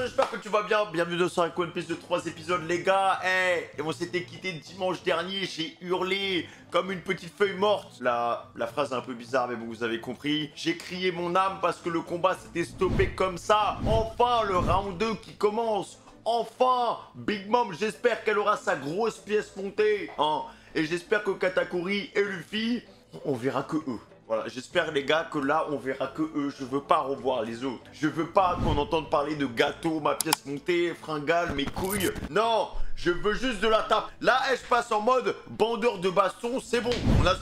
j'espère que tu vas bien. Bienvenue dans un One Piece de 3 épisodes, les gars. Hey, et on s'était quitté dimanche dernier, j'ai hurlé comme une petite feuille morte. La phrase est un peu bizarre, mais bon, vous avez compris. J'ai crié mon âme parce que le combat s'était stoppé comme ça. Enfin, le round 2 qui commence. Enfin, Big Mom, j'espère qu'elle aura sa grosse pièce montée. Hein. Et j'espère que Katakuri et Luffy, on verra que eux. Voilà, j'espère les gars que là on verra que eux, je veux pas revoir les autres. Je veux pas qu'on entende parler de gâteau, ma pièce montée, fringale, mes couilles. Non, je veux juste de la tape. Là, je passe en mode bandeur de baston, c'est bon. On a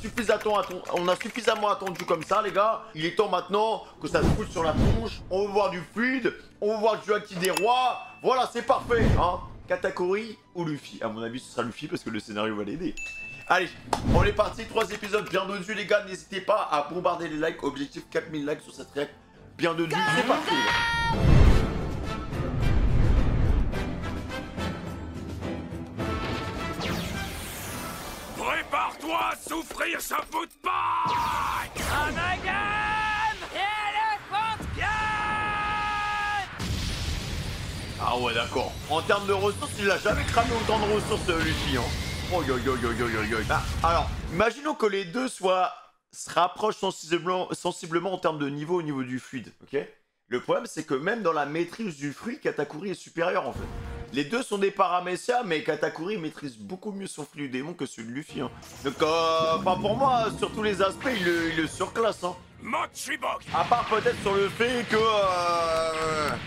suffisamment attendu comme ça les gars. Il est temps maintenant que ça se foute sur la tronche. On veut voir du fluide, on veut voir du actif des rois. Voilà, c'est parfait, hein. Katakuri ou Luffy? À mon avis, ce sera Luffy parce que le scénario va l'aider. Allez, on est parti, 3 épisodes bien dessus les gars, n'hésitez pas à bombarder les likes, objectif 4000 likes sur cette réac, bien dessus, c'est parti les gars. Prépare-toi à souffrir ce bout de paille! Amalgame Elephant Gun! Ah ouais d'accord, en termes de ressources, il a jamais cramé autant de ressources Luffy hein. Oh yo yo yo yo yo yo. Ah, alors, imaginons que les deux se rapprochent sensiblement en termes de niveau au niveau du fluide, ok? Le problème, c'est que même dans la maîtrise du fruit, Katakuri est supérieur en fait. Les deux sont des paramécias, mais Katakuri maîtrise beaucoup mieux son flux démon que celui de Luffy. Hein. Donc, pas pour moi, sur tous les aspects, il le surclasse. Hein. Mochibok! À part peut-être sur le fait que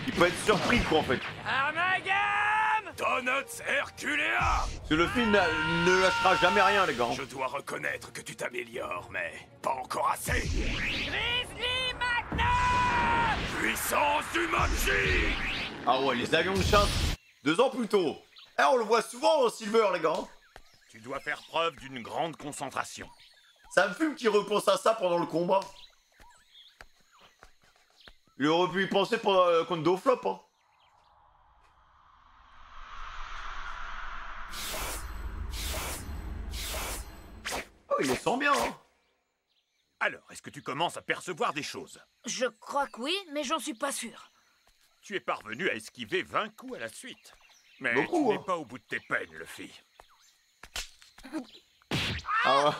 il peut être surpris quoi en fait. Amalgame! Donuts Herculea! Parce que Luffy ne lâchera jamais rien les gars. Je dois reconnaître que tu t'améliores, mais pas encore assez. Grizzly Magnum! Puissance du Mochi! Ah ouais, les avions de chasse, 2 ans plus tôt. Eh, on le voit souvent Silver les gars. Tu dois faire preuve d'une grande concentration. Ça me fume qu'il repense à ça pendant le combat. Il aurait pu y penser contre Doflop hein. Oh, il les sent bien, hein. Alors, est-ce que tu commences à percevoir des choses? Je crois que oui, mais j'en suis pas sûr. Tu es parvenu à esquiver 20 coups à la suite. Mais beaucoup, tu n'es hein. pas au bout de tes peines, Luffy. Ah ouais,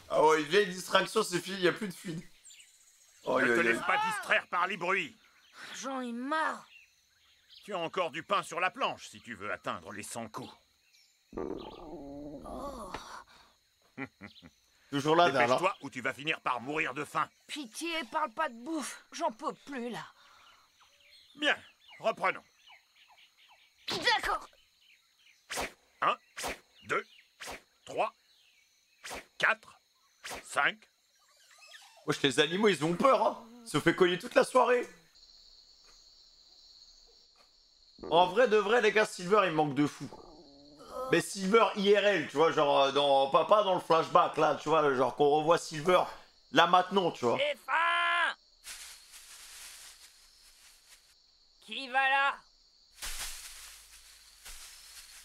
ah ouais, une vieille distraction, c'est fini, il n'y a plus de fluide. Oh, Ne te laisse pas distraire par les bruits. J'en ai marre. Tu as encore du pain sur la planche si tu veux atteindre les 100 coups. Oh. Toujours là, derrière. Dépêche-toi ou tu vas finir par mourir de faim. Pitié, parle pas de bouffe. J'en peux plus là. Bien, reprenons. D'accord. 1, 2, 3, 4, 5. Wesh, les animaux, ils ont peur, hein. Ils se fait cogner toute la soirée. En vrai de vrai, les gars, Silver, il manque de fou. Mais Silver IRL, tu vois, genre, pas dans le flashback, là, tu vois, genre qu'on revoit Silver, là, maintenant, tu vois. J'ai faim. Qui va là?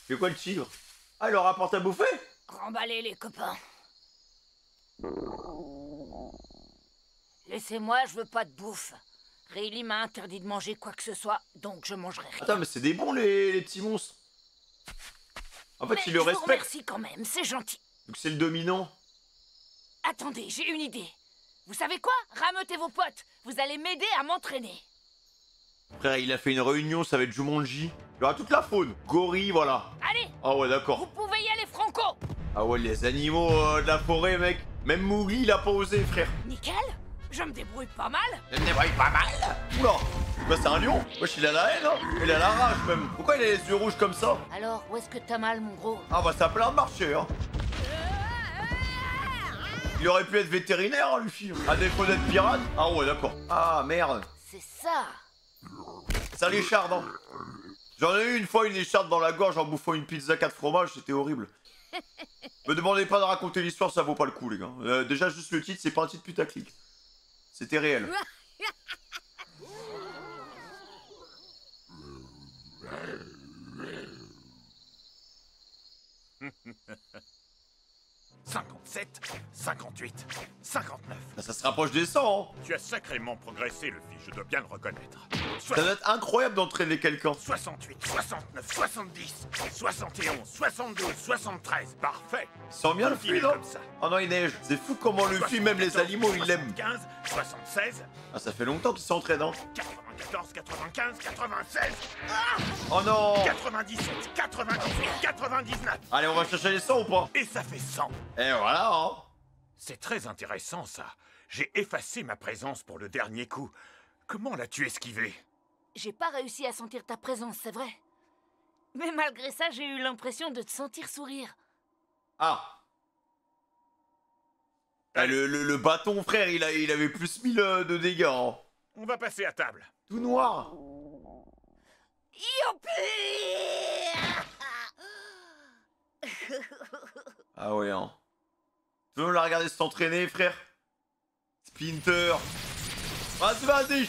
C'est quoi le tigre? Ah, il leur apporte à bouffer? Remballez les copains. Laissez-moi, je veux pas de bouffe. Rayleigh m'a interdit de manger quoi que ce soit, donc je mangerai rien. Attends, mais c'est des bons, les petits monstres. En fait, il le respecte. Merci quand même, c'est gentil. Donc c'est le dominant. Attendez, j'ai une idée. Vous savez quoi? Rameutez vos potes. Vous allez m'aider à m'entraîner. Frère, il a fait une réunion, ça va être Jumanji. Il y aura toute la faune. Gorille, voilà. Allez, Ah ouais, vous d'accord. pouvez y aller franco. Ah ouais, les animaux de la forêt, mec. Même Mowgli, il a pas osé, frère. Nickel, je me débrouille pas mal. Je me débrouille pas mal. Oula. Bah, c'est un lion. Wesh, il a la haine, hein. Il a la rage, même. Pourquoi il a les yeux rouges comme ça? Alors, où est-ce que t'as mal, mon gros? Ah bah, ça a plein de marcher, hein. Il aurait pu être vétérinaire, hein, Luffy. À défaut d'être pirate. Ah ouais, d'accord. Ah, merde. C'est ça. Ça l'écharde, hein. J'en ai eu une fois une écharde dans la gorge en bouffant une pizza 4 fromages, c'était horrible. Me demandez pas de raconter l'histoire, ça vaut pas le coup, les gars. Déjà, juste le titre, c'est pas un titre putaclic. C'était réel. « 57, 58, 59. Ça se rapproche des 100, hein. Tu as sacrément progressé, Luffy, je dois bien le reconnaître. Ça doit être incroyable d'entraîner quelqu'un. 68, 69, 70, 71, 72, 73. Parfait. Il sent bien le Continue fluide, hein. comme ça. Oh non, il neige. C'est fou comment le film, même les animaux, ils l'aiment. 15, 76, Ah, ça fait longtemps qu'il s'entraîne, hein. 94, 95, 96, Oh non. 97, 98, 99. Allez, on va chercher les 100 ou pas? Et ça fait 100. Et voilà, hein. C'est très intéressant, ça. J'ai effacé ma présence pour le dernier coup. Comment l'as-tu esquivé? J'ai pas réussi à sentir ta présence, c'est vrai. Mais malgré ça, j'ai eu l'impression de te sentir sourire. Ah. Ah, le bâton, frère, il avait plus 1000 de dégâts, hein. On va passer à table. Tout noir. Ah ouais, hein. Tu veux la regarder s'entraîner, frère? Splinter. Vas-y, vas-y.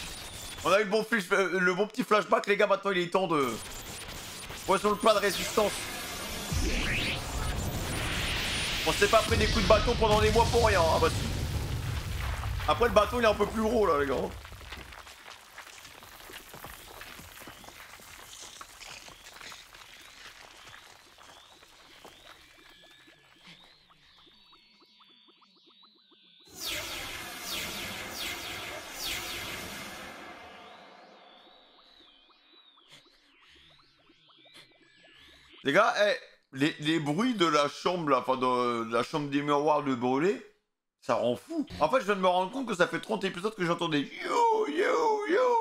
On a eu le bon petit flashback, les gars. Maintenant, il est temps de... Ouais, sur le plat de résistance. On s'est pas pris des coups de bâton pendant des mois pour rien. Ah bah si. Après, le bâton, il est un peu plus gros, là, les gars. Les gars, les bruits de la chambre, là, enfin de la chambre des miroirs de brûler, ça rend fou. En fait, je viens de me rendre compte que ça fait 30 épisodes que j'entendais yo, yo, yo.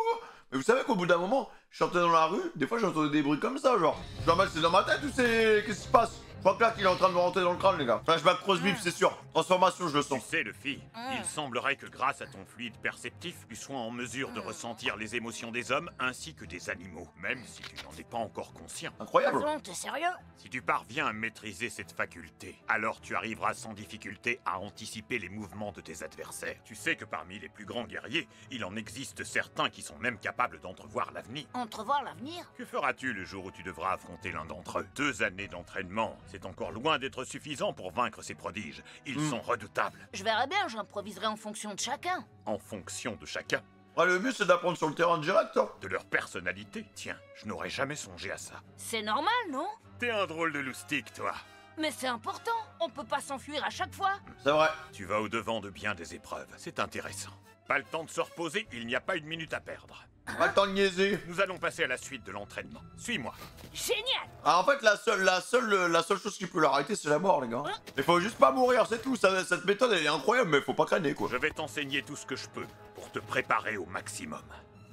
Mais vous savez qu'au bout d'un moment, je sortais dans la rue, des fois j'entendais des bruits comme ça, genre. Je me c'est dans ma tête ou c'est... Qu'est-ce qui se passe? Je crois que là qu'il est en train de me rentrer dans le crâne, les gars. Flashback crossbeef, c'est sûr. Transformation, je le Tu sens. sais, Luffy, il semblerait que grâce à ton fluide perceptif, tu sois en mesure de ressentir les émotions des hommes ainsi que des animaux, même si tu n'en es pas encore conscient. Incroyable. Pardon, t'es sérieux? Si tu parviens à maîtriser cette faculté, alors tu arriveras sans difficulté à anticiper les mouvements de tes adversaires. Tu sais que parmi les plus grands guerriers, il en existe certains qui sont même capables d'entrevoir l'avenir. Entrevoir l'avenir? Que feras-tu le jour où tu devras affronter l'un d'entre eux? 2 années d'entraînement, c'est encore loin d'être suffisant pour vaincre ces prodiges. Ils sont redoutables. Je verrai bien, j'improviserai en fonction de chacun. En fonction de chacun, Ah, le mieux, c'est d'apprendre sur le terrain direct, hein. de leur personnalité. Tiens, je n'aurais jamais songé à ça. C'est normal, non? T'es un drôle de loustique, toi. Mais c'est important, on peut pas s'enfuir à chaque fois. C'est vrai. Tu vas au-devant de bien des épreuves, c'est intéressant. Pas le temps de se reposer, il n'y a pas une minute à perdre. Pas le temps de niaiser. Nous allons passer à la suite de l'entraînement. Suis-moi. Génial! Ah, en fait, la seule chose qui peut l'arrêter, c'est la mort, les gars. Il faut juste pas mourir, c'est tout. Cette méthode, elle est incroyable, mais faut pas crainer, quoi. Je vais t'enseigner tout ce que je peux pour te préparer au maximum.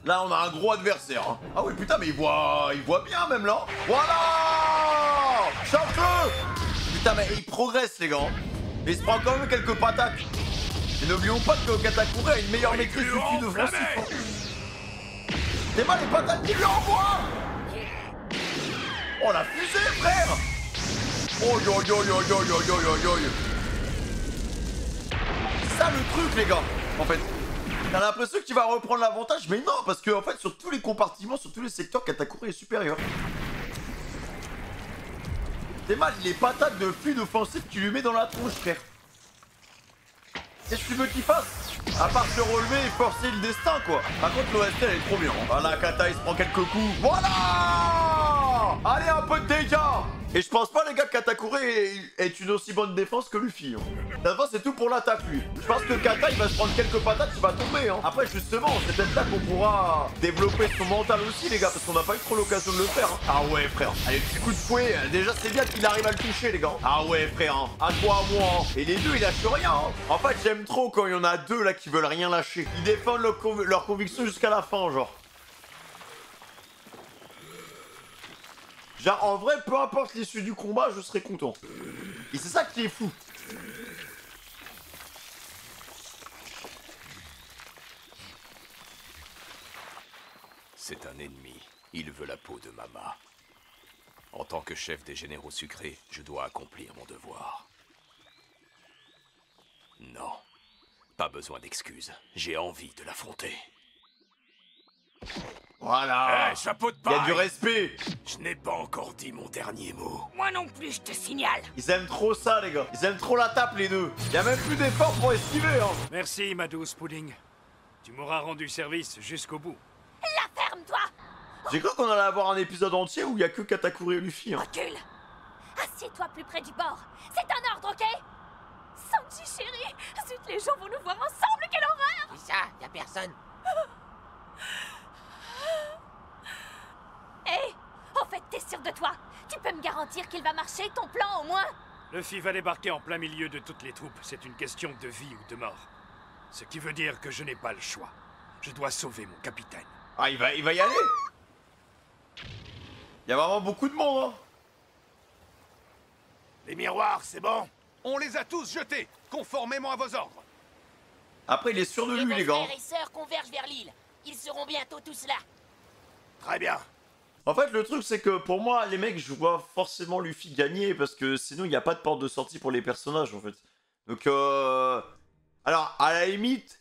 Là, on a un gros adversaire, hein. Ah oui, putain, mais il voit bien, même, là. Voilà! Choque-le! Putain, mais il progresse, les gars. Et il se prend quand même quelques patates. Et n'oublions pas que Katakuri a une meilleure maîtrise du fluide offensif. C'est mal les patates qu'il lui envoie! Oh, la fusée, frère! Oh, yo, yo, yo, yo, yo, yo, yo, yo, yo. C'est ça le truc, les gars, en fait. T'as l'impression que tu vas reprendre l'avantage, mais non, parce que, en fait, sur tous les compartiments, sur tous les secteurs, Katakuri est supérieur. C'est mal les patates de fluide offensif que tu lui mets dans la tronche, frère. Qu'est-ce que tu veux qu'il fasse? À part se relever et forcer le destin, quoi. Par contre, l'OST, elle est trop bien. Voilà, Kata, il se prend quelques coups. Voilà! Allez, un peu de dégâts! Et je pense pas, les gars, que Katakuri est une aussi bonne défense que Luffy. Hein. D'abord, c'est tout pour l'attaque, lui. Je pense que Kata, il va se prendre quelques patates, il va tomber. Hein. Après, justement, c'est peut-être là qu'on pourra développer son mental aussi, les gars, parce qu'on n'a pas eu trop l'occasion de le faire. Hein. Ah ouais, frère. Allez, petit coup de fouet. Déjà, c'est bien qu'il arrive à le toucher, les gars. Ah ouais, frère. Hein. À toi, à moi. Hein. Et les deux, ils lâchent rien. Hein. En fait, j'aime trop quand il y en a deux, là, qui veulent rien lâcher. Ils défendent leur conviction jusqu'à la fin, genre. Genre, en vrai, peu importe l'issue du combat, je serai content. Et c'est ça qui est fou. C'est un ennemi. Il veut la peau de Mama. En tant que chef des généraux sucrés, je dois accomplir mon devoir. Non. Pas besoin d'excuses. J'ai envie de l'affronter. Voilà. Chapeau de Il y a paille. du respect. Je n'ai pas encore dit mon dernier mot. Moi non plus, je te signale. Ils aiment trop ça, les gars. Ils aiment trop la tape, les deux. Il y a même plus d'efforts pour esquiver, hein. Merci, ma douce Pudding. Tu m'auras rendu service jusqu'au bout. La ferme comme toi. J'ai cru qu'on allait avoir un épisode entier où il y a que Katakuri et Luffy. Hein. Recule. Assieds-toi plus près du bord. C'est un ordre, ok? Sanji, chérie. Zut, les gens vont nous voir ensemble, quelle horreur! Qui ça? Y'a personne. Hé, en fait, t'es sûr de toi? Tu peux me garantir qu'il va marcher, ton plan, au moins? Luffy va débarquer en plein milieu de toutes les troupes. C'est une question de vie ou de mort. Ce qui veut dire que je n'ai pas le choix. Je dois sauver mon capitaine. Ah, il va y aller. Il y a vraiment beaucoup de monde, hein. Les miroirs, c'est bon? On les a tous jetés, conformément à vos ordres. Après, il est sûr de Et lui, vos les gars. frères et sœurs convergent vers l'île. Ils seront bientôt tous là. Très bien. En fait, le truc, c'est que pour moi, les mecs, je vois forcément Luffy gagner parce que sinon, il n'y a pas de porte de sortie pour les personnages, en fait. Donc, alors, à la limite,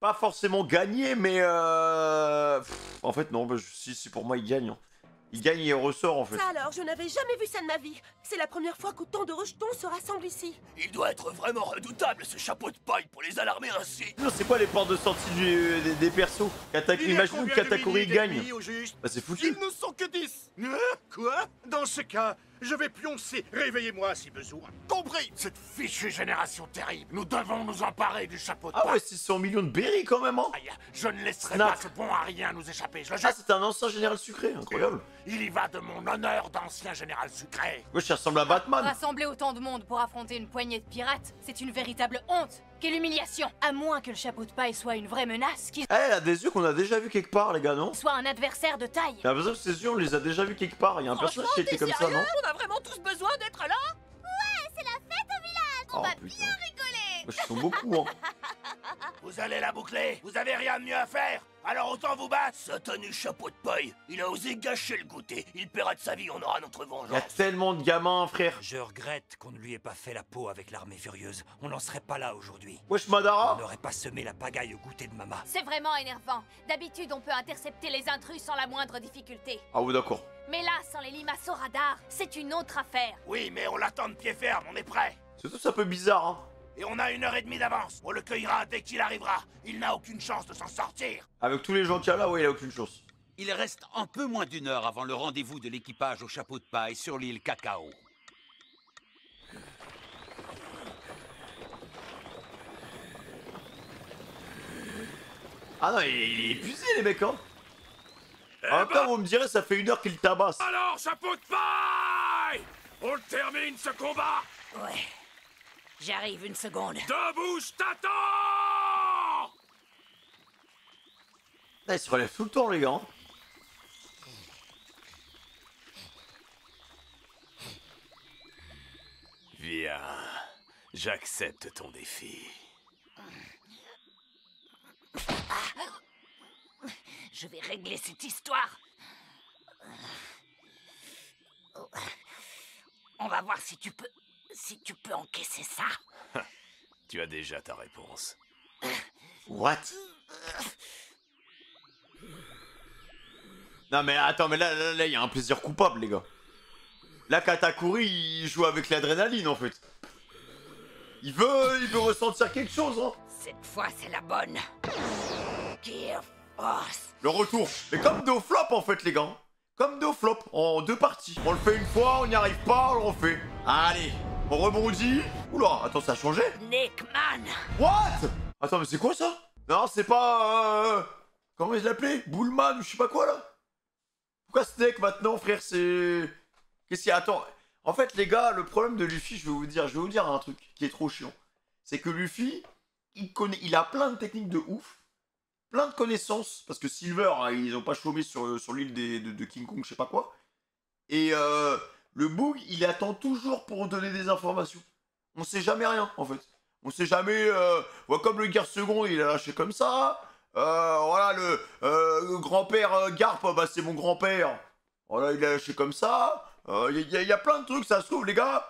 pas forcément gagner, mais en fait, non, bah, si pour moi, il gagne. Hein. Il gagne et il ressort, en fait. Ça alors, je n'avais jamais vu ça de ma vie. C'est la première fois qu'autant de rejetons se rassemblent ici. Il doit être vraiment redoutable, ce chapeau de paille, pour les alarmer ainsi. Non, c'est quoi les portes de sortie des persos? Imaginons que Katakuri gagne. Bah, c'est foutu. Ils ne sont que 10. Quoi? Dans ce cas, je vais pioncer. Réveillez-moi si besoin. Compris. Cette fichue génération terrible. Nous devons nous emparer du chapeau de Ah paille. ouais, 600 millions de berry quand même, hein. Aïe, je ne laisserai Snap. pas ce bon à rien nous échapper. Je le Ah, jette. c'est un ancien général sucré, incroyable. Il y va de mon honneur d'ancien général sucré. Wesh, ça ressemble à Batman. Rassembler autant de monde pour affronter une poignée de pirates, c'est une véritable honte. Quelle humiliation. À moins que le chapeau de paille soit une vraie menace, qu'il Eh, elle a des yeux qu'on a déjà vu quelque part, les gars, non? soit un adversaire de taille. J'ai l'impression que ces yeux, on les a déjà vus quelque part. Il y a un personnage qui était comme ça, non? On a vraiment tous besoin d'être là? Oh, putain. Wesh, ils sont beaucoup, hein. Vous allez la boucler. Vous avez rien de mieux à faire. Alors autant vous battre. Satanu chapeau de paille. Il a osé gâcher le goûter. Il paiera de sa vie. On aura notre Il y a vengeance. tellement de gamins, frère. Je regrette qu'on ne lui ait pas fait la peau avec l'armée furieuse. On n'en serait pas là aujourd'hui. Wesh, On Madara. n'aurait pas semé la pagaille au goûter de Mama. C'est vraiment énervant. D'habitude, on peut intercepter les intrus sans la moindre difficulté. Ah, oui, d'accord. Mais là, sans les limaces au radar, c'est une autre affaire. Oui, mais on l'attend de pied ferme. On est prêt. C'est tout un peu bizarre, hein. Et on a 1h30 d'avance. On le cueillera dès qu'il arrivera. Il n'a aucune chance de s'en sortir. Avec tous les gens qu'il y a là, ouais, il a aucune chance. Il reste un peu moins d'une heure avant le rendez-vous de l'équipage au chapeau de paille sur l'île Cacao. Ah non, il est épuisé, les mecs, hein. En même temps, vous me direz, ça fait 1 heure qu'il tabasse. Alors, chapeau de paille! On termine ce combat! Ouais. J'arrive une seconde. Debout, je t'attends! Ah, il se relève tout le temps, les gars. Hein. Viens, j'accepte ton défi. Je vais régler cette histoire. On va voir si tu peux encaisser ça. Tu as déjà ta réponse. What? Non mais attends, mais là, il y a un plaisir coupable, les gars. Là, Katakuri, il joue avec l'adrénaline, en fait. Il veut ressentir quelque chose, hein. Cette fois, c'est la bonne. Gear Force. Le retour. Mais comme Do Flop, en fait, les gars. Comme Do Flop, en 2 parties. On le fait une fois, on n'y arrive pas, on le refait. Allez, on rebondit. Oula, attends, ça a changé? Nickman. What? Attends, mais c'est quoi ça? Non, c'est pas... Comment il l'appelait? Bullman ou je sais pas quoi, là? Pourquoi Snake, maintenant, frère, c'est... Qu'est-ce qu'il y a? Attends, en fait, les gars, le problème de Luffy, je vais vous dire un truc qui est trop chiant. C'est que Luffy, il a plein de techniques de ouf, plein de connaissances, parce que Silver, hein, ils ont pas chômé sur l'île de King Kong, je sais pas quoi. Et le Boog, il attend toujours pour donner des informations. On sait jamais rien, en fait. On sait jamais... comme le Guerre Second, il a lâché comme ça. Voilà, le grand-père Garp, bah, c'est mon grand-père. Voilà, il a lâché comme ça. Il y a plein de trucs, ça se trouve, les gars.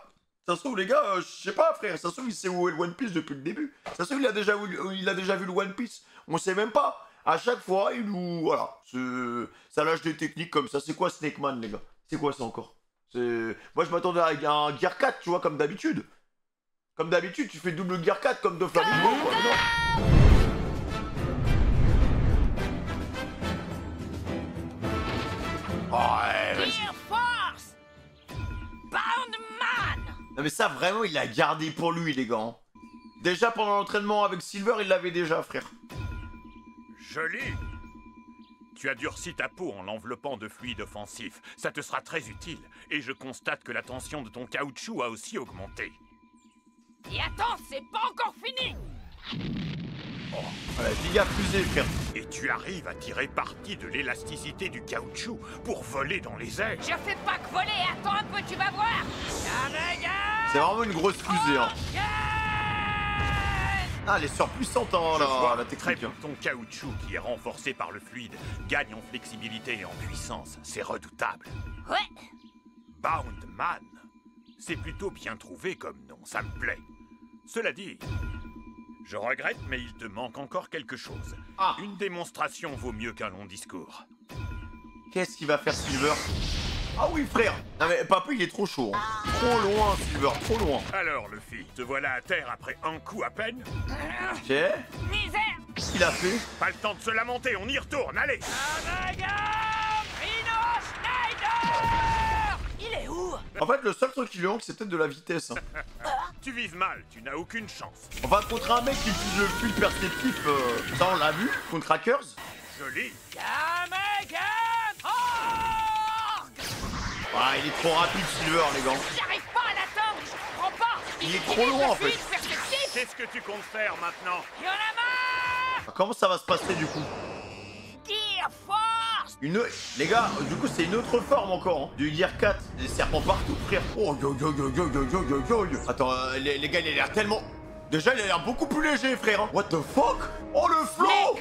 Je sais pas, frère. Ça se trouve, il sait où est le One Piece depuis le début. Ça se trouve, il a déjà vu le One Piece. On sait même pas. À chaque fois, il nous... Voilà. Ça lâche des techniques comme ça. C'est quoi Snake Man, les gars? C'est quoi ça encore? Moi, je m'attendais à un Gear 4, tu vois, comme d'habitude. Comme d'habitude, tu fais double Gear 4 comme de Flamingo, quoi. Non. Oh, ouais, vas-y. Gear Force! Boundman! Non mais ça vraiment il l'a gardé pour lui les gars. Déjà pendant l'entraînement avec Silver il l'avait déjà frère. Joli. Tu as durci ta peau en l'enveloppant de fluide offensif. Ça te sera très utile. Et je constate que la tension de ton caoutchouc a aussi augmenté. Et attends, c'est pas encore fini! Voilà, giga fusée frère. Et tu arrives à tirer parti de l'élasticité du caoutchouc pour voler dans les airs. Je fais pas que voler, attends un peu, tu vas voir! C'est vraiment une grosse fusée hein. Ah elle est surpuissante hein, la technique. Ton caoutchouc qui est renforcé par le fluide gagne en flexibilité et en puissance. C'est redoutable. Ouais! Boundman. C'est plutôt bien trouvé comme nom, ça me plaît. Cela dit, je regrette, mais il te manque encore quelque chose. Ah. Une démonstration vaut mieux qu'un long discours. Qu'est-ce qu'il va faire Silver? Ah oui frère. Non mais papa il est trop chaud hein. Trop loin Silver, trop loin. Alors Luffy, te voilà à terre après un coup à peine? Ok. Misère! Qu'est-ce qu'il a fait? Pas le temps de se lamenter, on y retourne, allez! Il est où? En fait le seul truc qui lui manque c'est peut-être de la vitesse hein. Tu vises mal, tu n'as aucune chance. On va contre un mec qui utilise le fluide perceptif, ça on l'a vu, contre Hackers. Joli. Ah, il est trop rapide Silver les gars. J'arrive pas à l'atteindre, je comprends pas! Il est trop loin en fait. Qu'est-ce que tu comptes faire maintenant? Y'en a marre! Comment ça va se passer du coup? Gear Force! Les gars, du coup c'est une autre forme encore, hein. Du Gear 4, des serpents partout frère. Oh yo yo yo yo yo yo yo yo yo. Attends, les gars il a l'air tellement... Déjà il a l'air beaucoup plus léger frère hein. What the fuck? Oh le flow!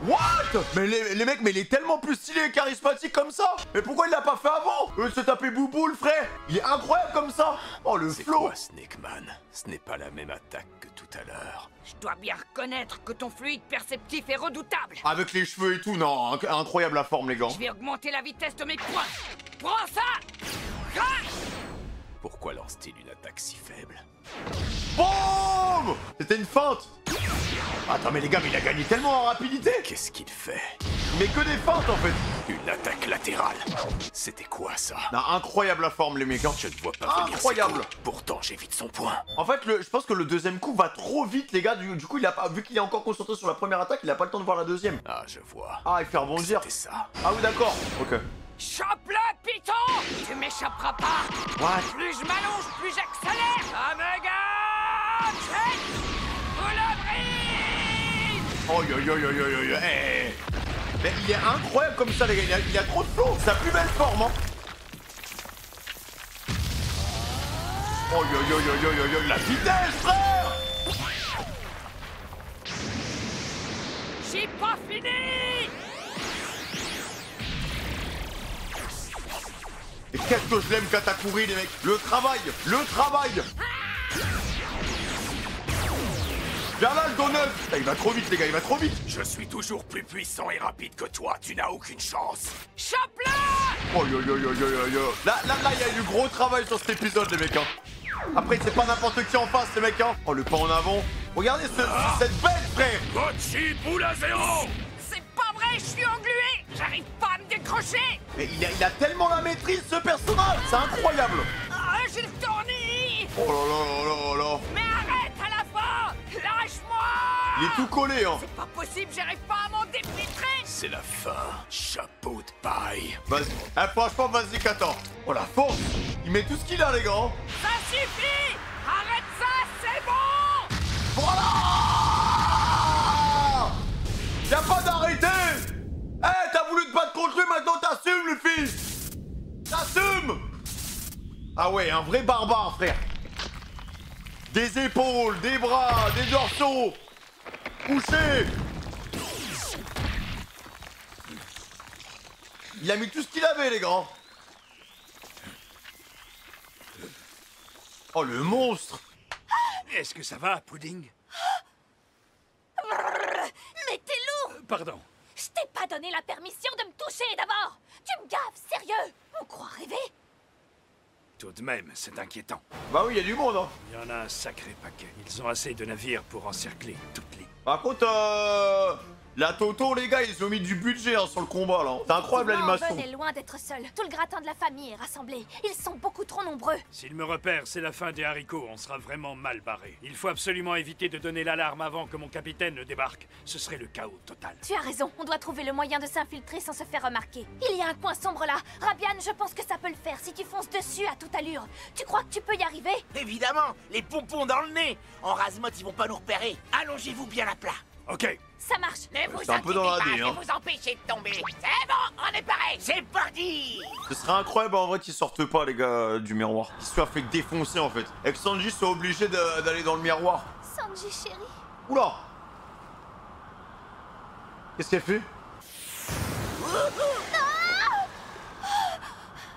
What? Mais les mecs, mais il est tellement plus stylé et charismatique comme ça. Mais pourquoi il l'a pas fait avant? Au lieu de se taper Bouboule frère. Il est incroyable comme ça. Oh le C'est flow. quoi Snake Man? Ce n'est pas la même attaque que tout à l'heure. Je dois bien reconnaître que ton fluide perceptif est redoutable. Avec les cheveux et tout, non, incroyable la forme les gars. Je vais augmenter la vitesse de mes points. Prends ça! Crash! Pourquoi lance-t-il une attaque si faible? BOOM! C'était une feinte. Attends mais les gars, mais il a gagné tellement en rapidité. Qu'est-ce qu'il fait? Il met que des feintes en fait. Une attaque latérale. C'était quoi ça? Non, incroyable la forme les mecs hein. Je ne vois pas venir incroyable. ses coups. Pourtant j'évite son point. En fait, je pense que le deuxième coup va trop vite les gars. Du coup, il a pas, vu qu'il est encore concentré sur la première attaque, il a pas le temps de voir la deuxième. Ah je vois. Ah, il fait rebondir. C'était ça. Ah oui d'accord. Ok. Chope-le, Python! Tu m'échapperas pas! What? Plus je m'allonge, plus j'accélère! Omega! Check! Vous le brise! Oh yo yo yo yo yo yo. Hey. Mais il est incroyable comme ça les gars. Il a trop de flow. Sa plus belle forme hein. Oh yo yo yo yo yo yo. La vitesse frère. J'ai pas fini! Et qu'est-ce que je l'aime Katakuri les mecs. Le travail. Viens là le donut. Il va trop vite les gars, il va trop vite. Je suis toujours plus puissant et rapide que toi, tu n'as aucune chance. Chope-le! Oh yo yo yo yo yo yo. Là il y a eu du gros travail sur cet épisode les mecs hein. Après c'est pas n'importe qui en face les mecs hein. Oh le pas en avant. Regardez cette bête frère. Gochi boule à zéro. C'est pas vrai, je suis englué! J'arrive pas à me décrocher! Mais il a tellement la maîtrise ce personnage. C'est incroyable. Ah, j'ai le tournis! Oh là là là là là. Mais arrête à la fin! Lâche-moi! Il est tout collé hein. C'est pas possible, j'arrive pas à m'en dépêtrer! C'est la fin. Chapeau de paille. Vas-y. Eh, franchement vas-y Kata. Oh la force. Il met tout ce qu'il a les gars. Ça suffit! Arrête ça, c'est bon! Voilà. Y'a pas d'arrêter. Eh t'as voulu te battre contre lui, maintenant t'assumes Luffy. T'assumes. Ah ouais, un vrai barbare frère. Des épaules, des bras, des dorsaux. Couché. Il a mis tout ce qu'il avait les gars. Oh le monstre. Est-ce que ça va, Pudding? Mais t'es lourd! Pardon. Je t'ai pas donné la permission de me toucher d'abord! Tu me gaves, sérieux! On croit rêver? Tout de même, c'est inquiétant. Bah oui, il y a du monde hein. Il y en a un sacré paquet. Ils ont assez de navires pour encercler toute l'île. Par contre, La Toto, les gars, ils ont mis du budget hein, sur le combat là. C'est incroyable l'animation. Ben est loin d'être seul. Tout le gratin de la famille est rassemblé. Ils sont beaucoup trop nombreux. S'il me repère, c'est la fin des haricots. On sera vraiment mal barré. Il faut absolument éviter de donner l'alarme avant que mon capitaine ne débarque. Ce serait le chaos total. Tu as raison. On doit trouver le moyen de s'infiltrer sans se faire remarquer. Il y a un coin sombre là. Rabian, je pense que ça peut le faire si tu fonces dessus à toute allure. Tu crois que tu peux y arriver? Évidemment, les pompons dans le nez. En Razmot, ils vont pas nous repérer. Allongez-vous bien à plat. Ok. Ça marche. Ne vous C'est un peu dans la inquiétez D, pas, hein. je vais vous empêcher de tomber. C'est bon, on est pareil. C'est parti. Ce serait incroyable en vrai qu'ils sortent pas les gars du miroir. Qu'ils se soient fait défoncer en fait. Et que Sanji soit obligé d'aller dans le miroir. Sanji, chérie. Oula! Qu'est-ce qu'elle fait?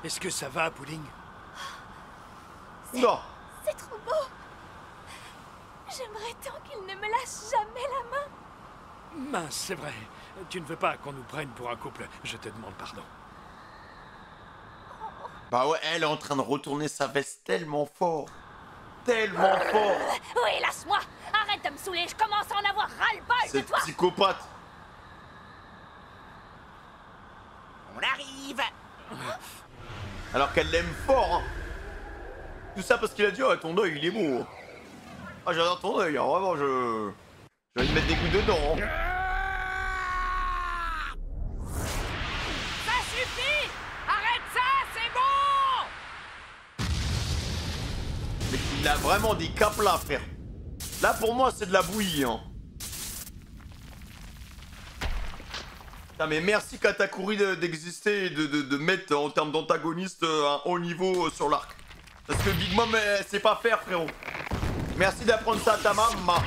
Est-ce que ça va, Pudding? Oula! C'est trop beau. J'aimerais tant qu'il ne me lâche jamais la main. Mince, c'est vrai. Tu ne veux pas qu'on nous prenne pour un couple. Je te demande pardon. Bah ouais, elle est en train de retourner sa veste tellement fort. Tellement fort. Oui, lâche-moi. Arrête de me saouler. Je commence à en avoir ras-le-bol de Cette toi. psychopathe. On arrive. Alors qu'elle l'aime fort. Hein. Tout ça parce qu'il a dit oh, ton œil il est beau. Ah j'adore ton œil, hein. Vraiment je vais lui mettre des coups dedans. Hein. Ça suffit! Arrête ça, c'est bon! Mais il a vraiment des capes là frère. Là pour moi c'est de la bouillie hein. Putain, mais merci Katakuri d'exister et de mettre en termes d'antagoniste un haut niveau sur l'arc. Parce que Big Mom c'est pas faire frérot. Merci d'apprendre ça à ta maman.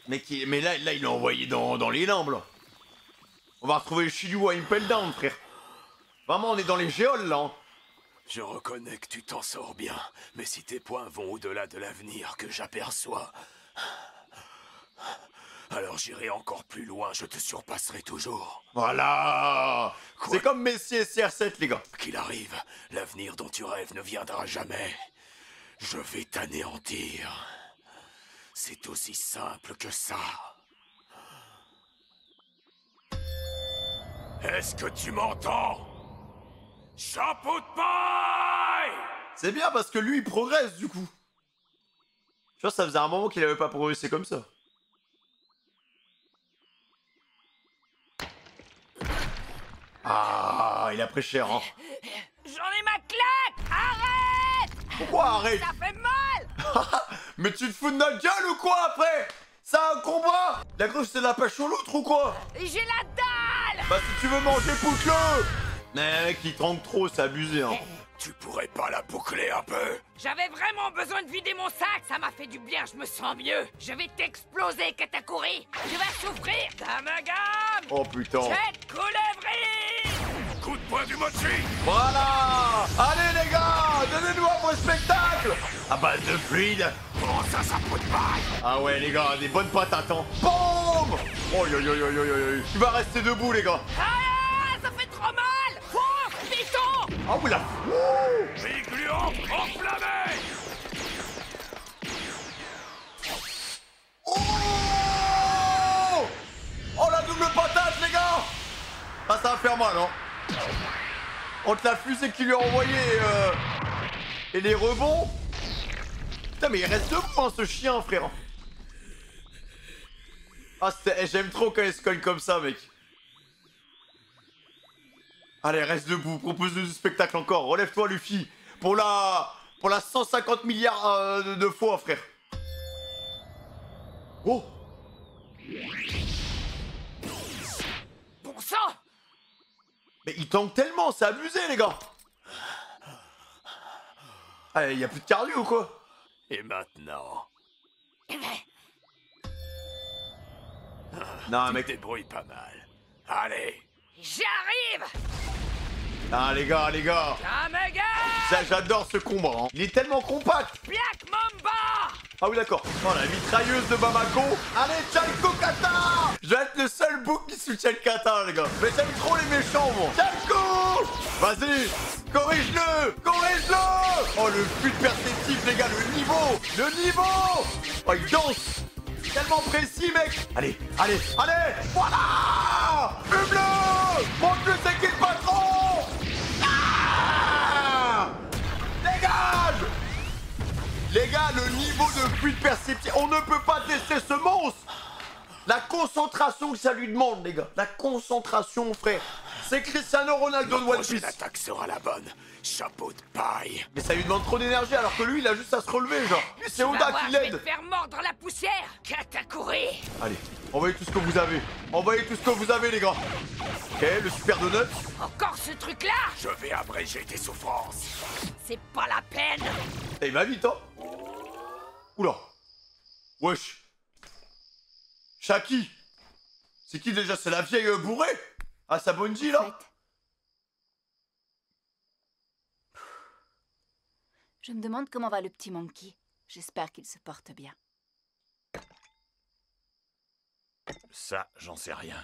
Mais là il l'a envoyé dans les limbes là. On va retrouver Shiryu à Impel Down frère. Vraiment on est dans les géoles là. Hein. Je reconnais que tu t'en sors bien, mais si tes points vont au-delà de l'avenir que j'aperçois, alors j'irai encore plus loin, je te surpasserai toujours. Voilà. C'est comme Messi et CR7 les gars. Qu'il arrive, l'avenir dont tu rêves ne viendra jamais. Je vais t'anéantir. C'est aussi simple que ça. Est-ce que tu m'entends? Chapeau de paille! C'est bien parce que lui il progresse du coup. Je pense que ça faisait un moment qu'il avait pas progressé comme ça. Ah, il a pris cher hein. J'en ai ma claque! Arrête! Pourquoi arrête? Ça fait mal! Mais tu te fous de notre gueule ou quoi après? C'est un combat! La griffe c'est de la pêche au loutre ou quoi? J'ai la dalle! Bah si tu veux manger, pousse-le! Mais mec, il tranque trop, c'est abusé hein. Tu pourrais pas la boucler un peu? J'avais vraiment besoin de vider mon sac, ça m'a fait du bien, je me sens mieux. Je vais t'exploser, Katakuri. Tu vas souffrir, Damagam. Oh putain. Cette coulevrine. Coup de poing du mochi. Voilà. Allez les gars, donnez-nous un beau spectacle. À base de fluide. Oh ça, ça peut de paille. Ah ouais les gars, des bonnes patates hein. Boum. Oh yo yo yo yo yo yo. Tu vas rester debout les gars. Ah, ça fait trop mal. Oh, piton. Ah vous la... Bigluant enflammé. Oh. Oh la double patate les gars. Ah ça va faire mal hein. Entre la fusée qu'il lui a envoyée et les rebonds. Putain mais il reste debout hein, ce chien frère. Ah j'aime trop quand il se colle comme ça mec. Allez reste debout, propose du spectacle encore. Relève-toi Luffy. Pour la 150 milliards de fois frère. Oh. Bon sang. Mais il tank tellement, c'est abusé les gars. Allez, y a plus de cardio ou quoi? Et maintenant? Non mec. Tu te débrouilles pas mal. Allez. J'arrive. Ah les gars. Damagam. Ça j'adore ce combat hein. Il est tellement compact. Black Mamba. Ah oui, d'accord. Oh, la mitrailleuse de Bamako. Allez, Tchalko Kata. Je vais être le seul bouc qui soutient le kata, les gars. Mais j'aime trop les méchants, moi. Tchalko. Vas-y. Corrige-le. Corrige-le. Oh, le fut perceptif, les gars. Le niveau. Le niveau. Oh, il danse. Tellement précis, mec. Allez, allez, allez. Voilà. Fume-le. Montre-le c'est qui le patron. Ah. Dégage. Les gars, le niveau de fuite perceptif, on ne peut pas tester ce monstre. La concentration que ça lui demande, les gars. La concentration, frère. C'est Cristiano Ronaldo de One Piece. L'attaque sera la bonne. Chapeau de paille. Mais ça lui demande trop d'énergie alors que lui, il a juste à se relever, genre. C'est Oda qui Je vais te l'aide. faire mordre la poussière. Katakuri. Allez, envoyez tout ce que vous avez. Envoyez tout ce que vous avez, les gars. Ok, le super donut. Encore ce truc-là. Je vais abréger tes souffrances. C'est pas la peine. Et il va vite, hein. Oula. Wesh. Shaki. C'est qui déjà? C'est la vieille bourrée? Ah, sa Bonji, là? Je me demande comment va le petit Monkey. J'espère qu'il se porte bien. Ça, j'en sais rien.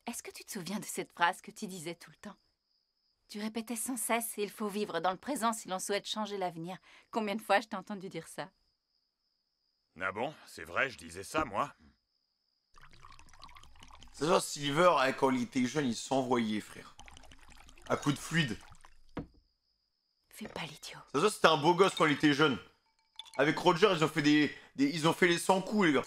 Est-ce que tu te souviens de cette phrase que tu disais tout le temps? Tu répétais sans cesse « Il faut vivre dans le présent si l'on souhaite changer l'avenir ». Combien de fois je t'ai entendu dire ça? Ah bon? C'est vrai, je disais ça, moi? C'est ça, Silver, hein, quand il était jeune, il s'envoyait, frère. À coup de fluide. Fais pas l'idiot. C'est ça, c'était un beau gosse quand il était jeune. Avec Roger, ils ont fait ils ont fait les 100 coups, les gars.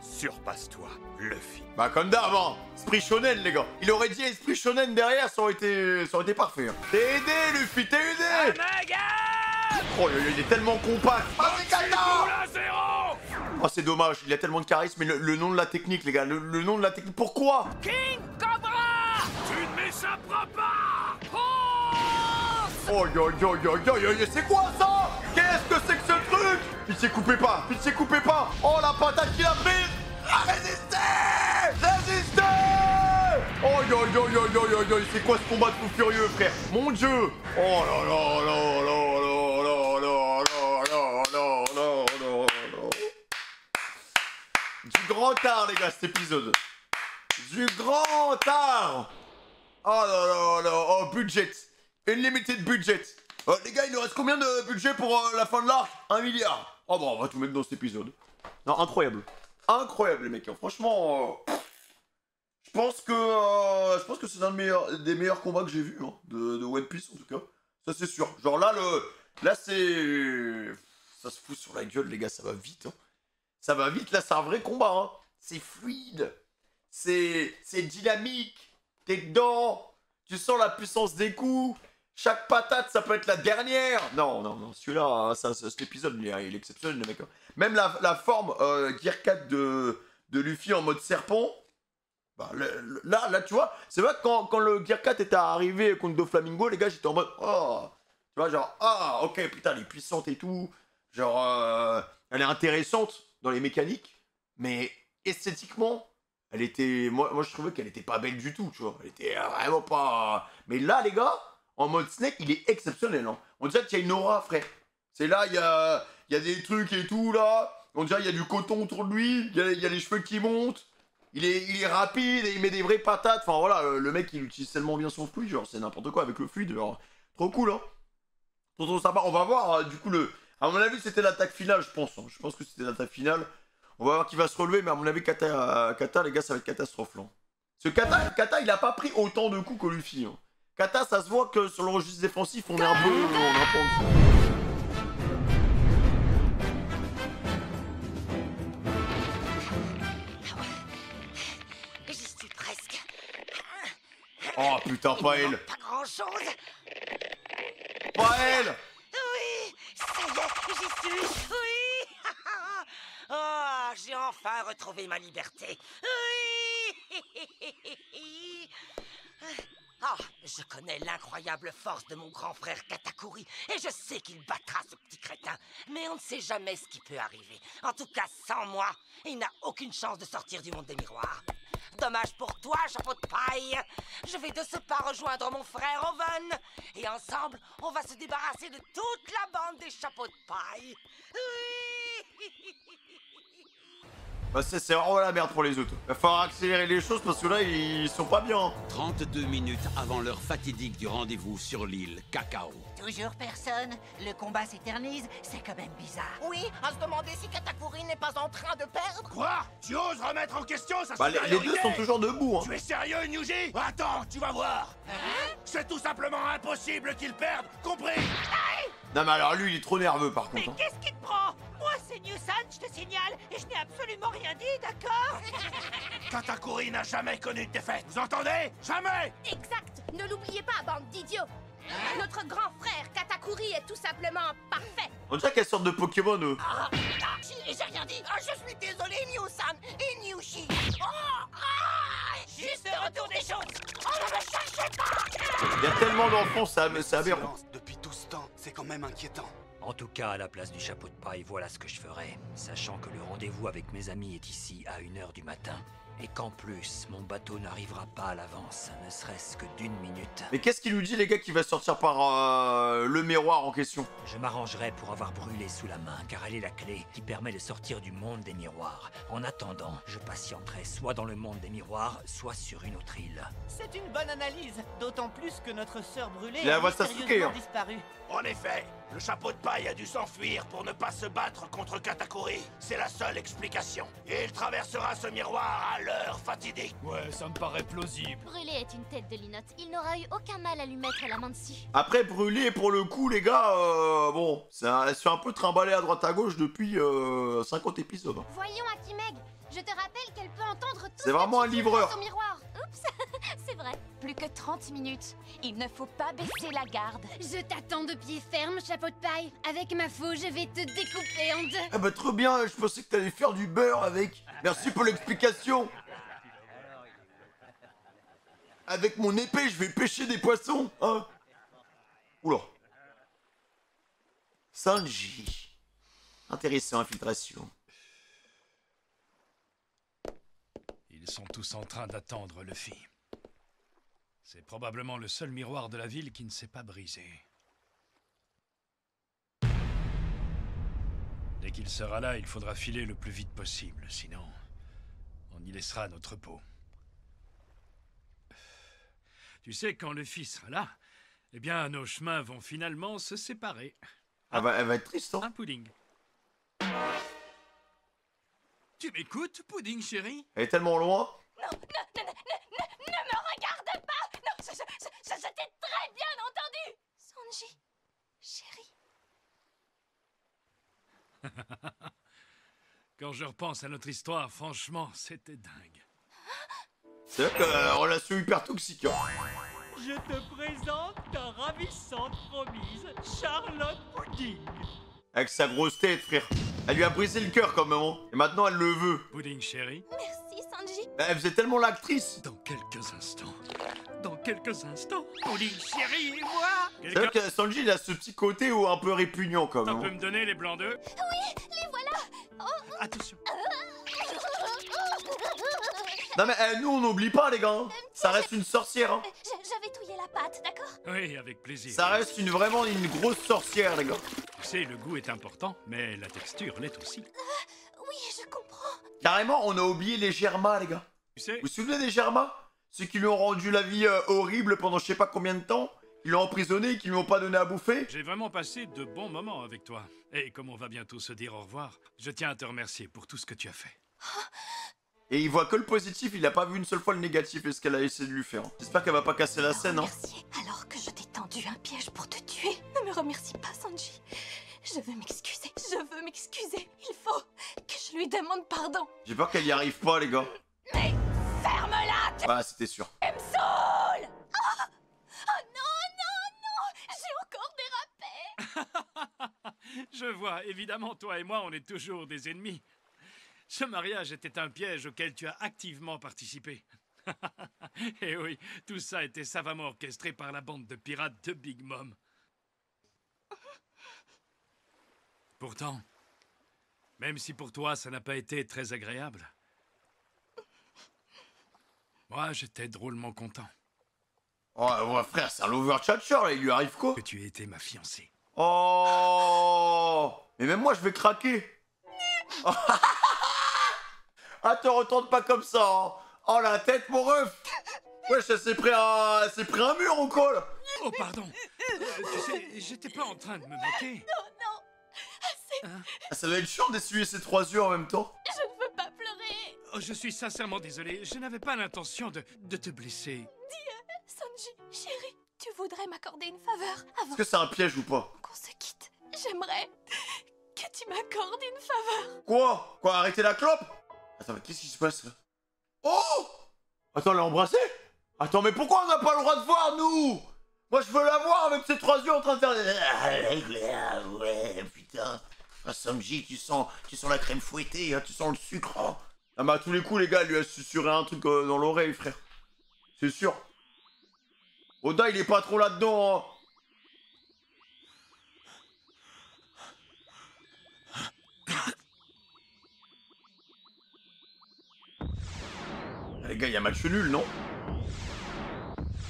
Surpasse-toi, Luffy. Bah comme d'hab, hein. Esprit shonen, les gars. Il aurait dit esprit shonen derrière, ça aurait été parfait. Hein. T'es aidé, Luffy, t'es aidé. Oh, il est tellement compact. Vas-y, Kata. Oh, c'est dommage, il a tellement de charisme, mais le nom de la technique, les gars, le nom de la technique, pourquoi? King Cobra. Tu ne m'échapperas pas. Oh, c'est quoi ça? Qu'est-ce que c'est que ce truc? Pitié, coupez pas. Oh, la patate qu'il a pris. Ah, résistez. Oh, c'est quoi ce combat de fou furieux, frère? Mon dieu. Oh là là là là là là là là là là là là. Du grand art, les gars, cet épisode. Du grand art. Oh là là là. Oh, budget. Unlimited budget. Les gars, il nous reste combien de budget pour la fin de l'arc? 1 milliard. Oh bon, on va tout mettre dans cet épisode. Non, incroyable. Incroyable, les mecs. Franchement, je pense que c'est un des meilleurs combats que j'ai vu, hein, de One Piece, en tout cas. Ça, c'est sûr. Genre là, c'est... Ça se fout sur la gueule, les gars. Ça va vite, hein. Ça va vite, là, c'est un vrai combat, hein. C'est fluide. C'est dynamique. T'es dedans. Tu sens la puissance des coups. Chaque patate, ça peut être la dernière. Non, celui-là, cet épisode, il est exceptionnel, les mecs. Même la forme Gear 4 de Luffy en mode serpent. Bah, là, tu vois, c'est vrai que quand le Gear 4 était arrivé contre Doflamingo, les gars, j'étais en mode, oh, tu vois, genre, ah, ok, putain, elle est puissante et tout. Genre, elle est intéressante dans les mécaniques, mais esthétiquement, elle était, moi je trouvais qu'elle était pas belle du tout, tu vois. Elle était vraiment pas... Mais là, les gars... En mode Snake, il est exceptionnel. Hein. On dirait qu'il y a une aura, frère. C'est là, il y a des trucs et tout, là. On dirait qu'il y a du coton autour de lui. Il y a les cheveux qui montent. Il est rapide et il met des vraies patates. Enfin, voilà, le mec, il utilise tellement bien son fluide. Genre, c'est n'importe quoi avec le fluide. Genre, trop cool, hein. Trop sympa. On va voir, du coup, à mon avis, c'était l'attaque finale, je pense. Hein. Je pense que c'était l'attaque finale. On va voir qui va se relever, mais à mon avis, Kata, les gars, ça va être catastrophe, là. Ce Kata, il a pas pris autant de coups que Luffy, hein. Kata, ça se voit que sur le registre défensif, on est un peu en dessous. J'y suis presque. Oh putain, pas elle. Pas grand-chose. Pas elle. Oui, ça y est, j'y suis. Oui. Oh, j'ai enfin retrouvé ma liberté. Oui. Oh, je connais l'incroyable force de mon grand frère Katakuri et je sais qu'il battra ce petit crétin. Mais on ne sait jamais ce qui peut arriver. En tout cas, sans moi, il n'a aucune chance de sortir du monde des miroirs. Dommage pour toi, chapeau de paille. Je vais de ce pas rejoindre mon frère Oven. Et ensemble, on va se débarrasser de toute la bande des chapeaux de paille. Oui. Bah c'est vraiment la merde pour les autres. Va falloir accélérer les choses parce que là ils sont pas bien. 32 minutes avant l'heure fatidique du rendez-vous sur l'île Cacao. Toujours personne. Le combat s'éternise, c'est quand même bizarre. Oui, à se demander si Katakuri n'est pas en train de perdre. Quoi? Tu oses remettre en question sa Bah les supériorité? deux sont toujours debout hein. Tu es sérieux, Nyuji? Attends, tu vas voir. C'est tout simplement impossible qu'il perde, compris? Non mais alors lui il est trop nerveux par contre. Mais Hein. qu'est-ce qui te prend? Moi, c'est Newsan, je te signale, et je n'ai absolument rien dit, d'accord? Katakuri n'a jamais connu de défaite, vous entendez? Jamais! Exact. Ne l'oubliez pas, bande d'idiots. Notre grand frère Katakuri est tout simplement parfait. On dirait quelle sorte de Pokémon eux. J'ai rien dit. Ah, je suis désolé, Newsan et Nyushi. Juste le retour des choses. Oh, ne me cherchez pas. Il y a tellement d'enfants, c'est aberrant. Depuis tout ce temps, c'est quand même inquiétant. En tout cas, à la place du chapeau de paille, voilà ce que je ferai. Sachant que le rendez-vous avec mes amis est ici à 1h du matin. Et qu'en plus, mon bateau n'arrivera pas à l'avance, ne serait-ce que d'1 minute. Mais qu'est-ce qu'il nous dit les gars qui va sortir par le miroir en question? Je m'arrangerai pour avoir brûlé sous la main, car elle est la clé qui permet de sortir du monde des miroirs. En attendant, je patienterai soit dans le monde des miroirs, soit sur une autre île. C'est une bonne analyse, d'autant plus que notre sœur brûlée La a voix Sasuke, mystérieusement hein. disparu. En effet, le chapeau de paille a dû s'enfuir pour ne pas se battre contre Katakuri. C'est la seule explication. Et il traversera ce miroir à l'heure fatidique. Ouais, ça me paraît plausible. Brûlé est une tête de linotte. Il n'aura eu aucun mal à lui mettre la main dessus. Après brûler pour le coup les gars, bon, elle se fait un peu trimballer à droite à gauche depuis 50 épisodes. Hein. Voyons, Akimeg. Je te rappelle qu'elle peut entendre tout. C'est vraiment un livreur. Au miroir. Oups, c'est vrai. Plus que 30 minutes. Il ne faut pas baisser la garde. Je t'attends de pied ferme, chapeau de paille. Avec ma faux, je vais te découper en deux. Ah bah trop bien, je pensais que t'allais faire du beurre avec. Merci pour l'explication. Avec mon épée, je vais pêcher des poissons, hein. Oula. Sanji. Intéressant, infiltration. Ils sont tous en train d'attendre Luffy. C'est probablement le seul miroir de la ville qui ne s'est pas brisé. Dès qu'il sera là, il faudra filer le plus vite possible, sinon on y laissera notre peau. Tu sais, quand Luffy sera là, eh bien, nos chemins vont finalement se séparer. Elle va être triste, hein. Un pudding. Tu m'écoutes, pudding chéri? Elle est tellement loin. Ne me regarde pas. Non, je t'ai très bien entendu. Sanji, chérie. Quand je repense à notre histoire, franchement, c'était dingue. C'est vrai que relation hyper toxique, hein. Je te présente ta ravissante promise, Charlotte Pudding. Avec sa grosse tête, frère. Elle lui a brisé le cœur quand même, hein. Et maintenant elle le veut. Pudding chéri. Merci, Sanji. Elle faisait tellement l'actrice. Dans quelques instants. Dans quelques instants. Pudding chéri et moi. C'est vrai que Sanji il a ce petit côté un peu répugnant quand T'en même. peux me donner les blancs d'œufs? Oui, les voilà. Oh. Attention. Non mais nous on n'oublie pas les gars, hein. Ça reste une sorcière, hein. J'avais touillé la pâte, d'accord? Oui, avec plaisir. Ça reste vraiment une grosse sorcière les gars. Tu sais, le goût est important, mais la texture l'est aussi. Oui, je comprends. Carrément on a oublié les Germains les gars. Tu sais... Vous vous souvenez des Germains? Ceux qui lui ont rendu la vie horrible pendant je sais pas combien de temps. Ils l'ont emprisonné et qui lui ont pas donné à bouffer. J'ai vraiment passé de bons moments avec toi. Et comme on va bientôt se dire au revoir, je tiens à te remercier pour tout ce que tu as fait. Et il voit que le positif, il a pas vu une seule fois le négatif et ce qu'elle a essayé de lui faire. J'espère qu'elle va pas casser la scène, hein. Merci. Alors que je t'ai tendu un piège pour te tuer. Ne me remercie pas, Sanji. Je veux m'excuser. Je veux m'excuser. Il faut que je lui demande pardon. J'ai peur qu'elle y arrive pas, les gars. Mais ferme-la. Bah, c'était sûr. Elle me saoule. Oh non, j'ai encore dérapé. Je vois, évidemment, toi et moi, on est toujours des ennemis. Ce mariage était un piège auquel tu as activement participé. Et oui, tout ça était savamment orchestré par la bande de pirates de Big Mom. Pourtant, même si pour toi ça n'a pas été très agréable, moi j'étais drôlement content. Oh, ouais, frère, c'est un lover tchatcher, là, il lui arrive quoi? Que tu aies été ma fiancée. Oh! Mais même moi, je vais craquer. Ah, te retourne pas comme ça, hein. Oh, la tête, mon ref. Wesh, ça s'est pris un mur ou quoi, là? Oh, pardon. Tu sais, j'étais pas en train de me moquer. Non, non. Assez. Hein? Ah, ça doit être chiant d'essuyer ces 3 yeux en même temps. Je ne veux pas pleurer. Oh, je suis sincèrement désolé. Je n'avais pas l'intention de te blesser. Dis, Sanji, chérie, tu voudrais m'accorder une faveur avant Est-ce que c'est un piège ou pas? qu'on se quitte? J'aimerais que tu m'accordes une faveur. Quoi? Quoi, arrêter la clope? Attends, mais qu'est-ce qui se passe là? Oh! Attends, elle l'a embrassé? Attends, mais pourquoi on n'a pas le droit de voir, nous? Moi, je veux la voir avec ses 3 yeux en train de faire... Ouais, putain. Ah, Sanji, tu sens la crème fouettée, hein, tu sens le sucre. Oh. Ah, mais à tous les coups, les gars, elle lui a susurré un truc dans l'oreille, frère. C'est sûr. Oda, il est pas trop là-dedans, hein. Les gars, il y a match nul, non?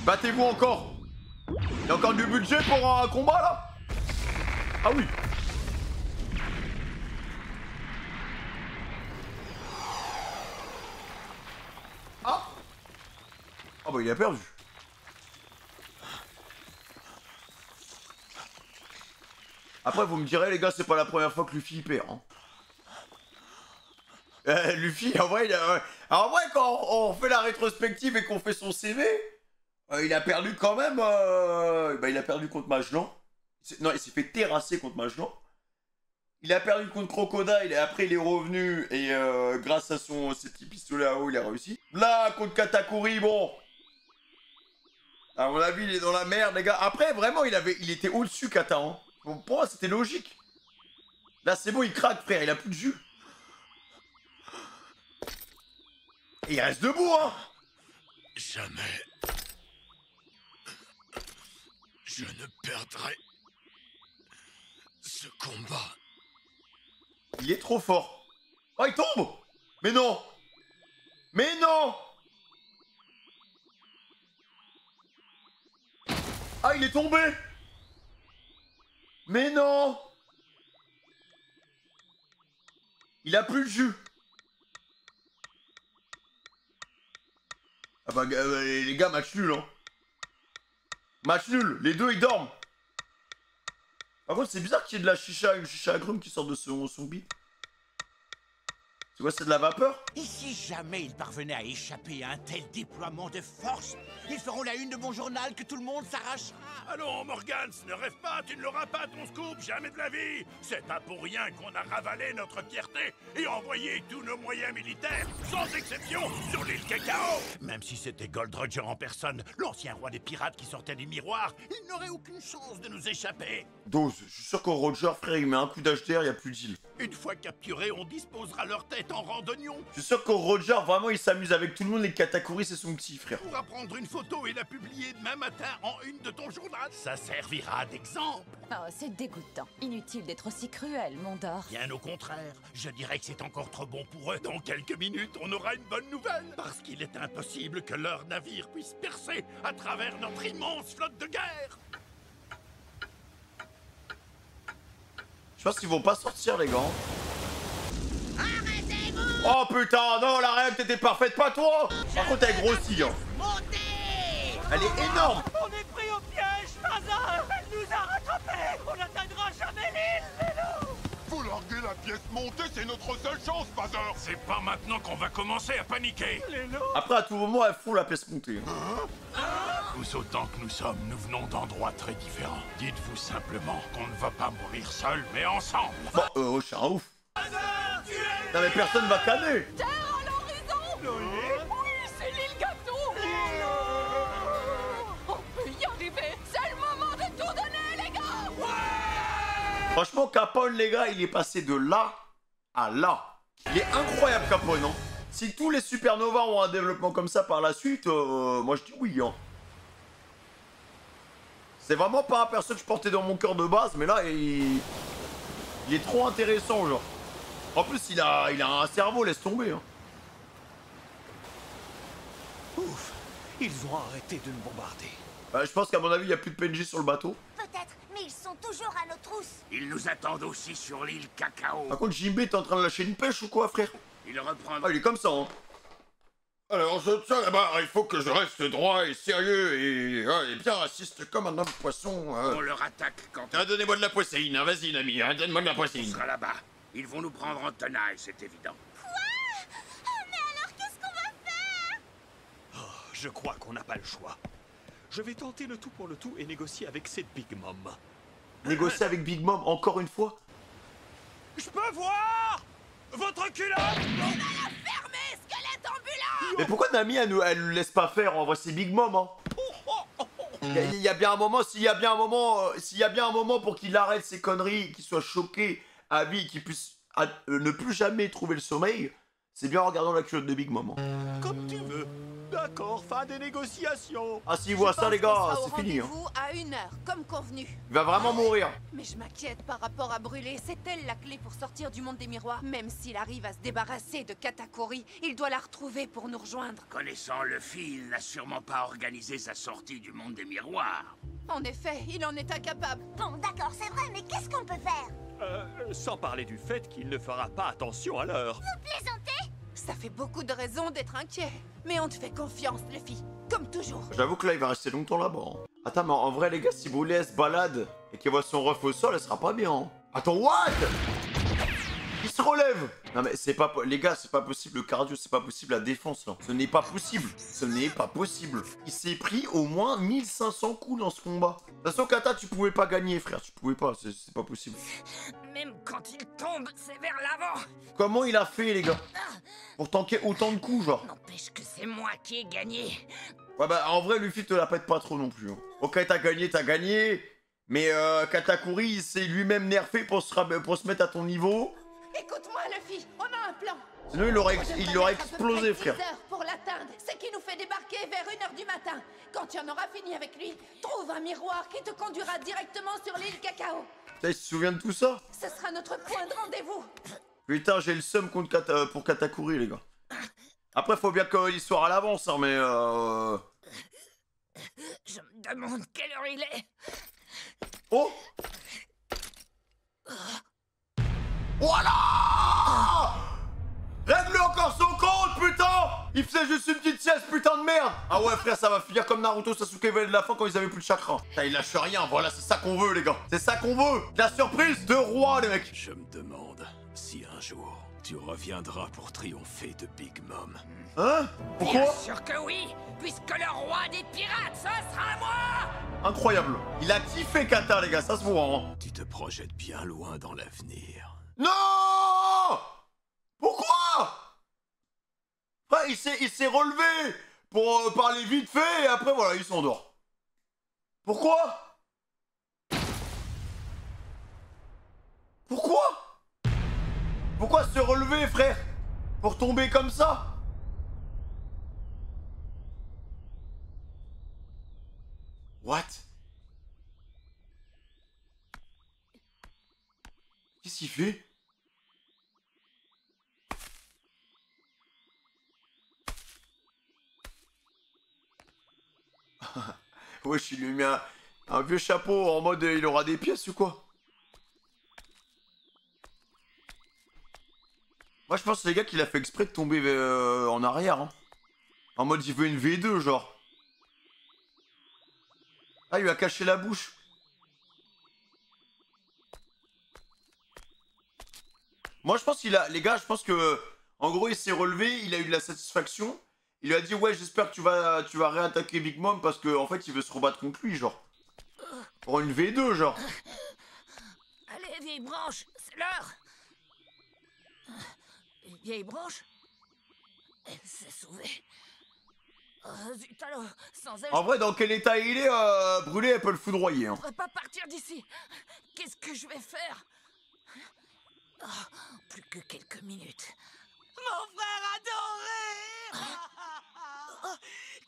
Battez-vous encore! Il y a encore du budget pour un combat, là? Ah oui! Ah! Ah bah, il a perdu. Après, vous me direz, les gars, c'est pas la première fois que Luffy perd, hein. Luffy, en vrai, quand on fait la rétrospective et qu'on fait son CV, il a perdu quand même. Il a perdu contre Magellan. Non, il s'est fait terrasser contre Magellan. Il a perdu contre Crocodile et après il est revenu et grâce à ses petits pistolets à eau, il a réussi. Là, contre Katakuri, bon. À mon avis, il est dans la merde, les gars. Après, vraiment, il était au-dessus, Kata. Hein. Pour moi, c'était logique. Là, c'est bon, il craque, frère. Il a plus de jus. Et il reste debout, hein. Jamais. Je ne perdrai ce combat. Il est trop fort. Oh, il tombe. Mais non. Mais non. Ah, il est tombé. Mais non. Il a plus de jus. Ah bah les gars, match nul, hein. Match nul, les deux ils dorment. Par contre c'est bizarre qu'il y ait de la chicha, une chicha agrume qui sort de son bit. C'est quoi, c'est de la vapeur? Et si jamais ils parvenaient à échapper à un tel déploiement de force, ils feront la une de mon journal que tout le monde s'arrachera. Allons, Morgans, ne rêve pas, tu ne l'auras pas ton scoop, jamais de la vie. C'est pas pour rien qu'on a ravalé notre fierté et envoyé tous nos moyens militaires, sans exception, sur l'île Cacao. Même si c'était Gold Roger en personne, l'ancien roi des pirates qui sortait du miroir, il n'aurait aucune chance de nous échapper. Dose, je suis sûr qu'au Roger, frère, il met un coup d'HDR, il n'y a plus d'île. Une fois capturés, on disposera leur tête en randonnion. Je suis sûr qu'au Roger, vraiment, il s'amuse avec tout le monde et Katakuri, c'est son petit frère. Pour prendre une photo et la publier demain matin en une de ton journal, ça servira d'exemple. Oh, c'est dégoûtant. Inutile d'être aussi cruel, Mondor. Bien au contraire, je dirais que c'est encore trop bon pour eux. Dans quelques minutes, on aura une bonne nouvelle. Parce qu'il est impossible que leur navire puisse percer à travers notre immense flotte de guerre. Je pense qu'ils vont pas sortir, les gars. Oh putain, non, la règle était parfaite, pas toi. Par contre, elle grossit, hein. Elle est énorme. On est pris au piège, Mazar. Elle nous a rattrapés. On n'atteindra jamais l'île, Lélo. Faut larguer la pièce montée, c'est notre seule chance, Mazar. C'est pas maintenant qu'on va commencer à paniquer. Lélo. Après, à tout moment, elle fout la pièce montée. Tous autant que nous sommes, nous venons d'endroits très différents. Dites-vous simplement qu'on ne va pas mourir seul, mais ensemble. Bon, je suis un ouf. Non mais personne va canner. Terre à l'horizon. Oui, c'est l'île Gâteau. On peut y arriver. C'est le moment de tout donner, les gars. Franchement, Capone, les gars, il est passé de là à là. Il est incroyable, Capone, hein. Si tous les supernovas ont un développement comme ça par la suite, moi je dis oui, hein. C'est vraiment pas un perso que je portais dans mon cœur de base, mais là, il est trop intéressant, genre. En plus, il a un cerveau, laisse tomber, hein. Ouf, ils ont arrêté de nous bombarder. Je pense qu'à mon avis, il n'y a plus de PNJ sur le bateau. peut-être, mais ils sont toujours à nos trousses. Ils nous attendent aussi sur l'île Cacao. Par contre, Jinbei, t'es en train de lâcher une pêche ou quoi, frère? Il reprend... Ah, il est comme ça, hein. Alors, je tiens là-bas, il faut que je reste droit et sérieux et bien raciste comme un homme poisson. On leur attaque quand... Donnez-moi de la poissine, hein, vas-y, l'ami, hein, donne-moi de la On poissine. sera là-bas. Ils vont nous prendre en tenaille, c'est évident. Mais alors, qu'est-ce qu'on va faire? Oh, je crois qu'on n'a pas le choix. Je vais tenter le tout pour le tout et négocier avec cette Big Mom. Négocier avec Big Mom, encore une fois? Je peux voir votre culotte? Fermez, squelette ambulant! Mais pourquoi Nami, elle le laisse pas faire? En vrai, c'est Big Mom, hein. Il y a bien un moment, s'il y a bien un moment pour qu'il arrête ses conneries, qu'il soit choqué à vie, qu'il puisse ne plus jamais trouver le sommeil, c'est bien en regardant la culotte de Big Mom. Hein. Comme tu veux. D'accord, fin des négociations. Ah, s'il voit ça, les gars, c'est fini. Hein. Rendez-vous à 1h, comme convenu. Il va vraiment mourir. Mais je m'inquiète par rapport à Brûlé. C'est elle la clé pour sortir du monde des miroirs. Même s'il arrive à se débarrasser de Katakuri, il doit la retrouver pour nous rejoindre. Connaissant Luffy, il n'a sûrement pas organisé sa sortie du monde des miroirs. En effet, il en est incapable. Bon, d'accord, c'est vrai, mais qu'est-ce qu'on peut faire? Sans parler du fait qu'il ne fera pas attention à l'heure. Vous plaisantez? Ça fait beaucoup de raisons d'être inquiet. Mais on te fait confiance, Luffy. Comme toujours. J'avoue que là, il va rester longtemps là-bas. Hein. Attends, mais en vrai, les gars, si Brûlé se balade et qu'elle voit son ref au sol, elle sera pas bien. Hein. Attends, what? Il se relève. Non mais c'est pas... Les gars, c'est pas possible le cardio, c'est pas possible la défense là. Ce n'est pas possible. Ce n'est pas possible. Il s'est pris au moins 1500 coups dans ce combat. De toute façon, Kata, tu pouvais pas gagner, frère. Tu pouvais pas, c'est pas possible. Même quand il tombe, c'est vers l'avant. Comment il a fait, les gars? Pour tanker autant de coups, genre. N'empêche que c'est moi qui ai gagné. Ouais bah, en vrai, Luffy te la pète pas trop non plus. Hein. Ok, t'as gagné. Mais Katakuri, il s'est lui-même nerfé pour se mettre à ton niveau. Écoute-moi, Luffy, on a un plan. Sinon, il l'aurait explosé, frère. Pour l'atteindre, c'est qui nous fait débarquer vers 1h du matin. Quand tu en auras fini avec lui, trouve un miroir qui te conduira directement sur l'île Cacao. Putain, il se souvient de tout ça? Ce sera notre point de rendez-vous. Putain, j'ai le seum contre pour Katakuri, les gars. Après, faut bien qu'il soit à l'avance, hein, mais Je me demande quelle heure il est. Oh! Voilà! Règle-le encore son compte, putain! Il faisait juste une petite sieste, putain de merde! Ah ouais, frère, ça va finir comme Naruto Sasuke venaient de la fin quand ils avaient plus de chakra. Putain, il lâche rien, voilà, c'est ça qu'on veut, les gars. C'est ça qu'on veut! La surprise de roi, les mecs! Je me demande si un jour tu reviendras pour triompher de Big Mom. Hein? Pourquoi? Bien sûr que oui, puisque le roi des pirates, ce sera moi! Incroyable. Il a kiffé Kata, les gars, ça se voit, hein. Tu te projettes bien loin dans l'avenir. Non! Pourquoi? Enfin, il s'est relevé pour parler vite fait et après, voilà, il s'endort. Pourquoi? Pourquoi? Pourquoi se relever, frère? Pour tomber comme ça? What? Qu'est-ce qu'il fait? Ouais, je lui ai mis un vieux chapeau en mode il aura des pièces ou quoi? Moi je pense que c'est les gars qu'il a fait exprès de tomber en arrière. Hein. En mode il veut une V2 genre. Ah, il lui a caché la bouche. Moi je pense qu'il a... Les gars, je pense que... En gros il s'est relevé, il a eu de la satisfaction. Il lui a dit ouais, j'espère que tu vas réattaquer Big Mom parce que en fait il veut se rebattre contre lui genre. Pour une V2 genre. Allez, vieille branche, c'est l'heure. Vieille branche, elle s'est sauvée. Zut alors, sans elle... En vrai, dans quel état il est, Brûlé, elle peut le foudroyer. Hein. Je ne pourrais pas partir d'ici. Qu'est-ce que je vais faire? Plus que quelques minutes. Mon frère adoré!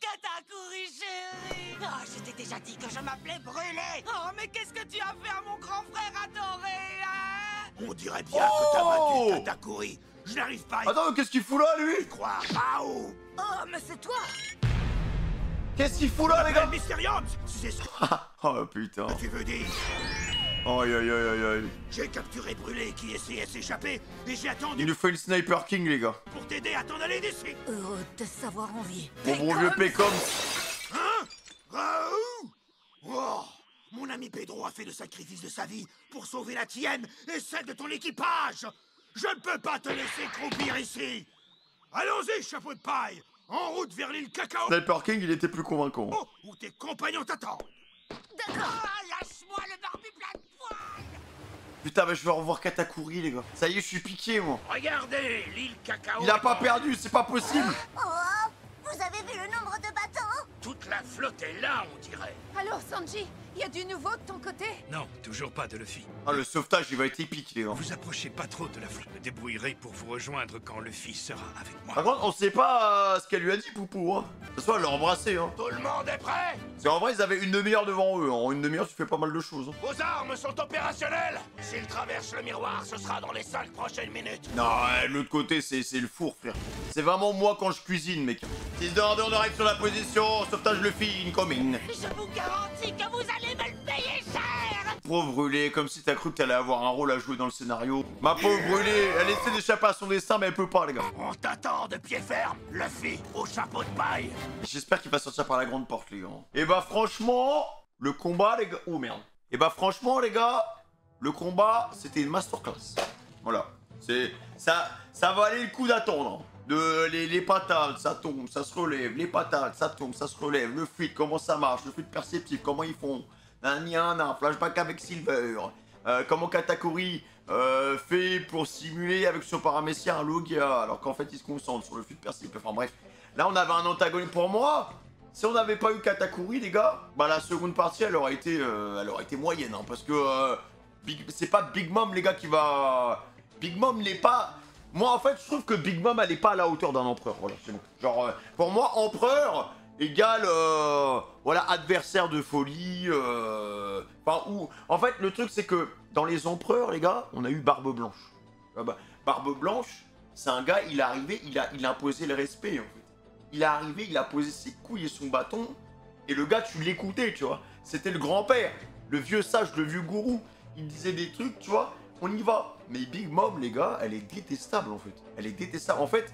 Katakuri chéri! Oh, je t'ai déjà dit que je m'appelais Brûlé! Oh, mais qu'est-ce que tu as fait à mon grand frère adoré, hein? On dirait bien que t'as battu Katakuri. Je n'arrive pas à... Attends, qu'est-ce qu'il fout là, lui? Croire pas où? Oh, mais c'est toi! Qu'est-ce qu'il fout là, les gars? Mysterium, c'est ce Oh putain. que tu veux dire. Aïe aïe aïe aïe aïe. J'ai capturé Brûlé qui essayait de s'échapper et j'ai Il attendu nous fait une Sniper King, les gars. pour t'aider à t'en aller d'ici. Heureux de te savoir en vie. Mon bon vieux Pécom. Hein? Raoult? Oh, mon ami Pedro a fait le sacrifice de sa vie pour sauver la tienne et celle de ton équipage. Je ne peux pas te laisser croupir ici. Allons-y, chapeau de paille. En route vers l'île Cacao. Sniper King, il était plus convaincant. Oh, où tes compagnons t'attendent. D'accord. Lâche-moi le barbu plein de poils. Putain, mais je vais revoir Katakuri, les gars. Ça y est, je suis piqué, moi. Regardez, l'île Cacao. Il a pas perdu, c'est pas possible. Oh, vous avez vu le nombre de bateaux? Toute la flotte est là, on dirait. Alors, Sanji, y a du nouveau de ton côté? Non, toujours pas de Luffy. Ah, le sauvetage, il va être épique, les gars. Vous approchez pas trop de la flotte. Je me débrouillerai pour vous rejoindre quand Luffy sera avec moi. Par contre, on sait pas ce qu'elle lui a dit, Poupou, hein. De toute façon, elle l'a embrassé, hein. Tout le monde est prêt? Parce qu'en vrai, ils avaient une demi-heure devant eux. En une demi-heure, tu fais pas mal de choses. Hein. Vos armes sont opérationnelles. S'ils traversent le miroir, ce sera dans les 5 prochaines minutes. Non, de l'autre côté, c'est le four, frère. C'est vraiment moi quand je cuisine, mec. 6 de on arrive sur la position. Sauvetage Luffy, incoming. Je vous garantis que vous allez me le payer cher. Pauvre Brûlé, comme si t'as cru que t'allais avoir un rôle à jouer dans le scénario. Ma pauvre Brûlé, elle essaie d'échapper à son destin, mais elle peut pas, les gars. On t'attend de pied ferme, Luffy, au chapeau de paille. J'espère qu'il va sortir par la grande porte, les gars. Et bah, franchement, le combat, les gars. Oh merde. Et bah, franchement, les gars, le combat, c'était une masterclass. Voilà. C'est. Ça valait le coup d'attendre. Les patates, ça tombe, ça se relève. Les patates, ça tombe, ça se relève. Le fluide, comment ça marche. Le fluide perceptif, comment ils font. Un flashback avec Silver. Comment Katakuri fait pour simuler avec son paramécien un Logia, alors qu'en fait il se concentre sur le fluide perceptif. Enfin bref. Là on avait un antagoniste pour moi. Si on n'avait pas eu Katakuri, les gars, bah la seconde partie elle aurait été moyenne. Hein, parce que c'est pas Big Mom, les gars, qui va. Big Mom n'est pas. Moi en fait je trouve que Big Mom elle est pas à la hauteur d'un empereur. Voilà, c'est bon. Genre pour moi empereur égale voilà, adversaire de folie. Enfin, en fait, le truc, c'est que dans les empereurs, les gars, on a eu Barbe Blanche. Barbe Blanche, c'est un gars, il est arrivé, il a imposé le respect, en fait. Il est arrivé, il a posé ses couilles et son bâton, et le gars, tu l'écoutais, tu vois. C'était le grand-père, le vieux sage, le vieux gourou. Il disait des trucs, tu vois, on y va. Mais Big Mom, les gars, elle est détestable, en fait. Elle est détestable. En fait,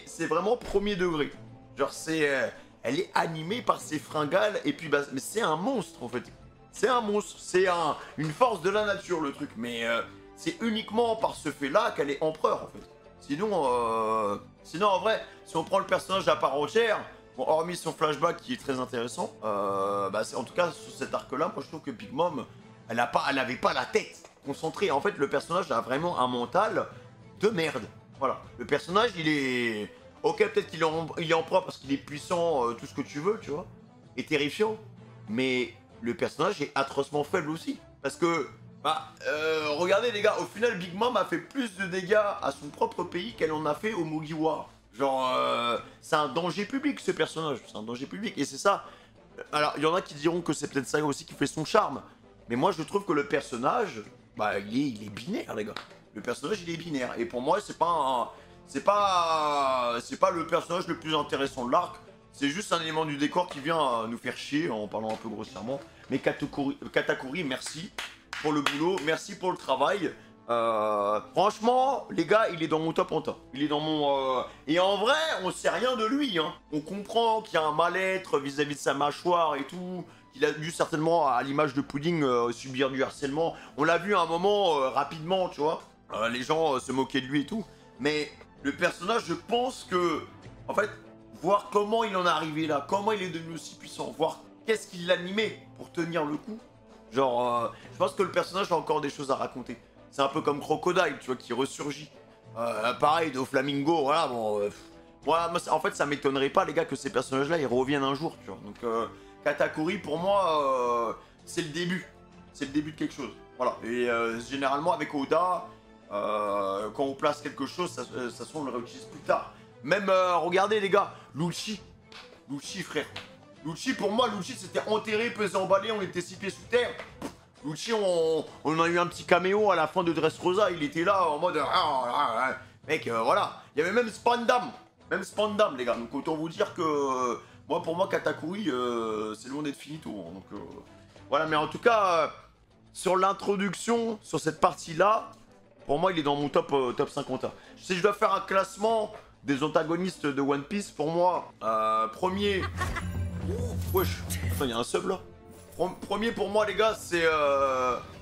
c'est vraiment premier degré. Genre, elle est animée par ses fringales, et puis, bah, mais c'est un monstre, en fait. C'est un monstre, c'est une force de la nature, le truc. Mais c'est uniquement par ce fait-là qu'elle est empereur, en fait. Sinon, en vrai, si on prend le personnage à part entière, bon, hormis son flashback qui est très intéressant, bah, en tout cas, sur cet arc-là, moi, je trouve que Big Mom, elle n'avait pas la tête concentrée. En fait, le personnage a vraiment un mental de merde. Voilà. Le personnage, il est... Ok, peut-être qu'il est empereur parce qu'il est puissant, tout ce que tu veux, tu vois, et terrifiant. Mais le personnage est atrocement faible aussi. Parce que, bah, regardez les gars, au final, Big Mom a fait plus de dégâts à son propre pays qu'elle en a fait au Mugiwara. Genre, c'est un danger public, ce personnage. C'est un danger public, et c'est ça. Alors, il y en a qui diront que c'est peut-être ça aussi qui fait son charme. Mais moi, je trouve que le personnage, bah, il est binaire, les gars. Le personnage, il est binaire. Et pour moi, c'est pas le personnage le plus intéressant de l'arc. C'est juste un élément du décor qui vient nous faire chier en parlant un peu grossièrement. Mais Katakuri, merci pour le boulot, merci pour le travail. Franchement, les gars, il est dans mon top en top. Il est dans mon... Et en vrai, on sait rien de lui. Hein. On comprend qu'il y a un mal-être vis-à-vis de sa mâchoire et tout. Qu'il a dû certainement, à l'image de Pudding, subir du harcèlement. On l'a vu à un moment, rapidement, tu vois. Les gens se moquaient de lui et tout. Mais le personnage, je pense que... En fait, voir comment il en est arrivé là, comment il est devenu aussi puissant, voir qu'est-ce qui l'animait pour tenir le coup. Genre, je pense que le personnage a encore des choses à raconter. C'est un peu comme Crocodile, tu vois, qui ressurgit. Pareil, Doflamingo, voilà, bon... moi, en fait, ça m'étonnerait pas, les gars, que ces personnages-là, ils reviennent un jour, tu vois. Donc, Katakuri, pour moi, c'est le début. C'est le début de quelque chose. Voilà. Et généralement, avec Oda, quand on place quelque chose, ça se trouve, on le réutilise plus tard. Même, regardez, les gars, Lucci, frère. Lucci, pour moi, Lucci, c'était enterré, pesé, emballé, on était 6 pieds sous terre. Lucci, on a eu un petit caméo à la fin de Dressrosa, il était là en mode... Mec, voilà. Il y avait même Spandam, les gars. Donc autant vous dire que Moi, pour moi, Katakuri, c'est loin d'être finito. Hein, donc, voilà, mais en tout cas, sur l'introduction, sur cette partie-là, pour moi, il est dans mon top 50. Si je dois faire un classement des antagonistes de One Piece, pour moi, premier... Wesh, putain, il y a un sub là. Premier pour moi, les gars, c'est...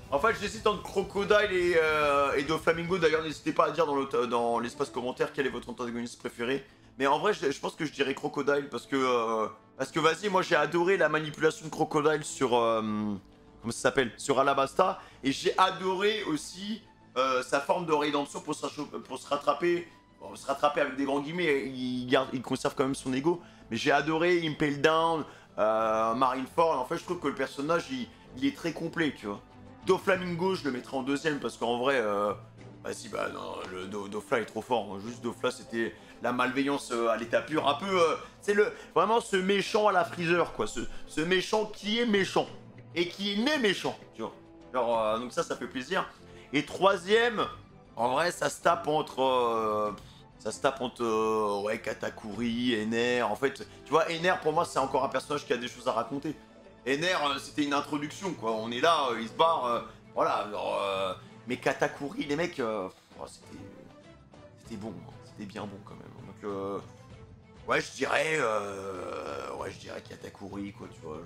En fait, j'hésite entre Crocodile et Doflamingo. D'ailleurs, n'hésitez pas à dire dans l'espace commentaire quel est votre antagoniste préféré. Mais en vrai, je pense que je dirais Crocodile parce que vas-y, moi j'ai adoré la manipulation de Crocodile sur... comment ça s'appelle? Sur Alabasta. Et j'ai adoré aussi sa forme de rédemption pour se rattraper. Bon, se rattraper avec des grands guillemets, il conserve quand même son ego. Mais j'ai adoré Impel Down, Marineford. En fait, je trouve que le personnage, il est très complet, tu vois. Doflamingo, je le mettrai en deuxième parce qu'en vrai, vas-y, bah non, le Dofla est trop fort. Juste Dofla, c'était la malveillance à l'état pur. Un peu, c'est vraiment ce méchant à la Freezer, quoi. Ce méchant qui est méchant et qui est né méchant, tu vois. Genre, donc ça fait plaisir. Et troisième, en vrai, ça se tape entre... ouais, Katakuri, Ener. En fait, tu vois, Ener, pour moi, c'est encore un personnage qui a des choses à raconter. Ener, c'était une introduction, quoi. On est là, il se barre, voilà. Alors, mais Katakuri, les mecs, c'était bon. Hein. C'était bien bon, quand même. Donc, ouais, je dirais Katakuri, quoi, tu vois.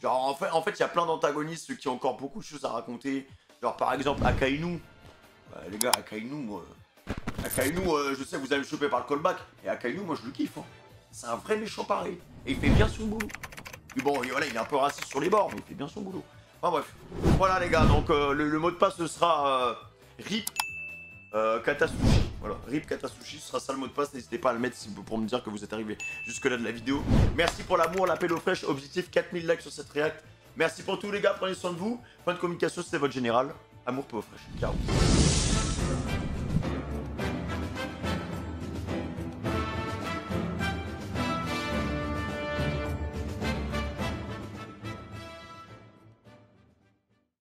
Genre, en fait, il y a plein d'antagonistes qui ont encore beaucoup de choses à raconter. Genre, par exemple, Akainu. Les gars, Akainu, je sais que vous allez me choper par le callback. Et Akainu, moi, je le kiffe. Hein. C'est un vrai méchant pareil. Et il fait bien son boulot. Puis bon, voilà, il est un peu raciste sur les bords, mais il fait bien son boulot. Enfin bref. Voilà, les gars. Donc, le mot de passe, ce sera RIP Katasushi. Voilà, RIP Katasushi, ce sera ça le mot de passe. N'hésitez pas à le mettre pour me dire que vous êtes arrivé jusque-là de la vidéo. Merci pour l'amour, l'appel aux fraîches. Objectif 4000 likes sur cette réact. Merci pour tout, les gars. Prenez soin de vous. Point de communication, c'était votre général. Amour, peu aux fraîches. Ciao.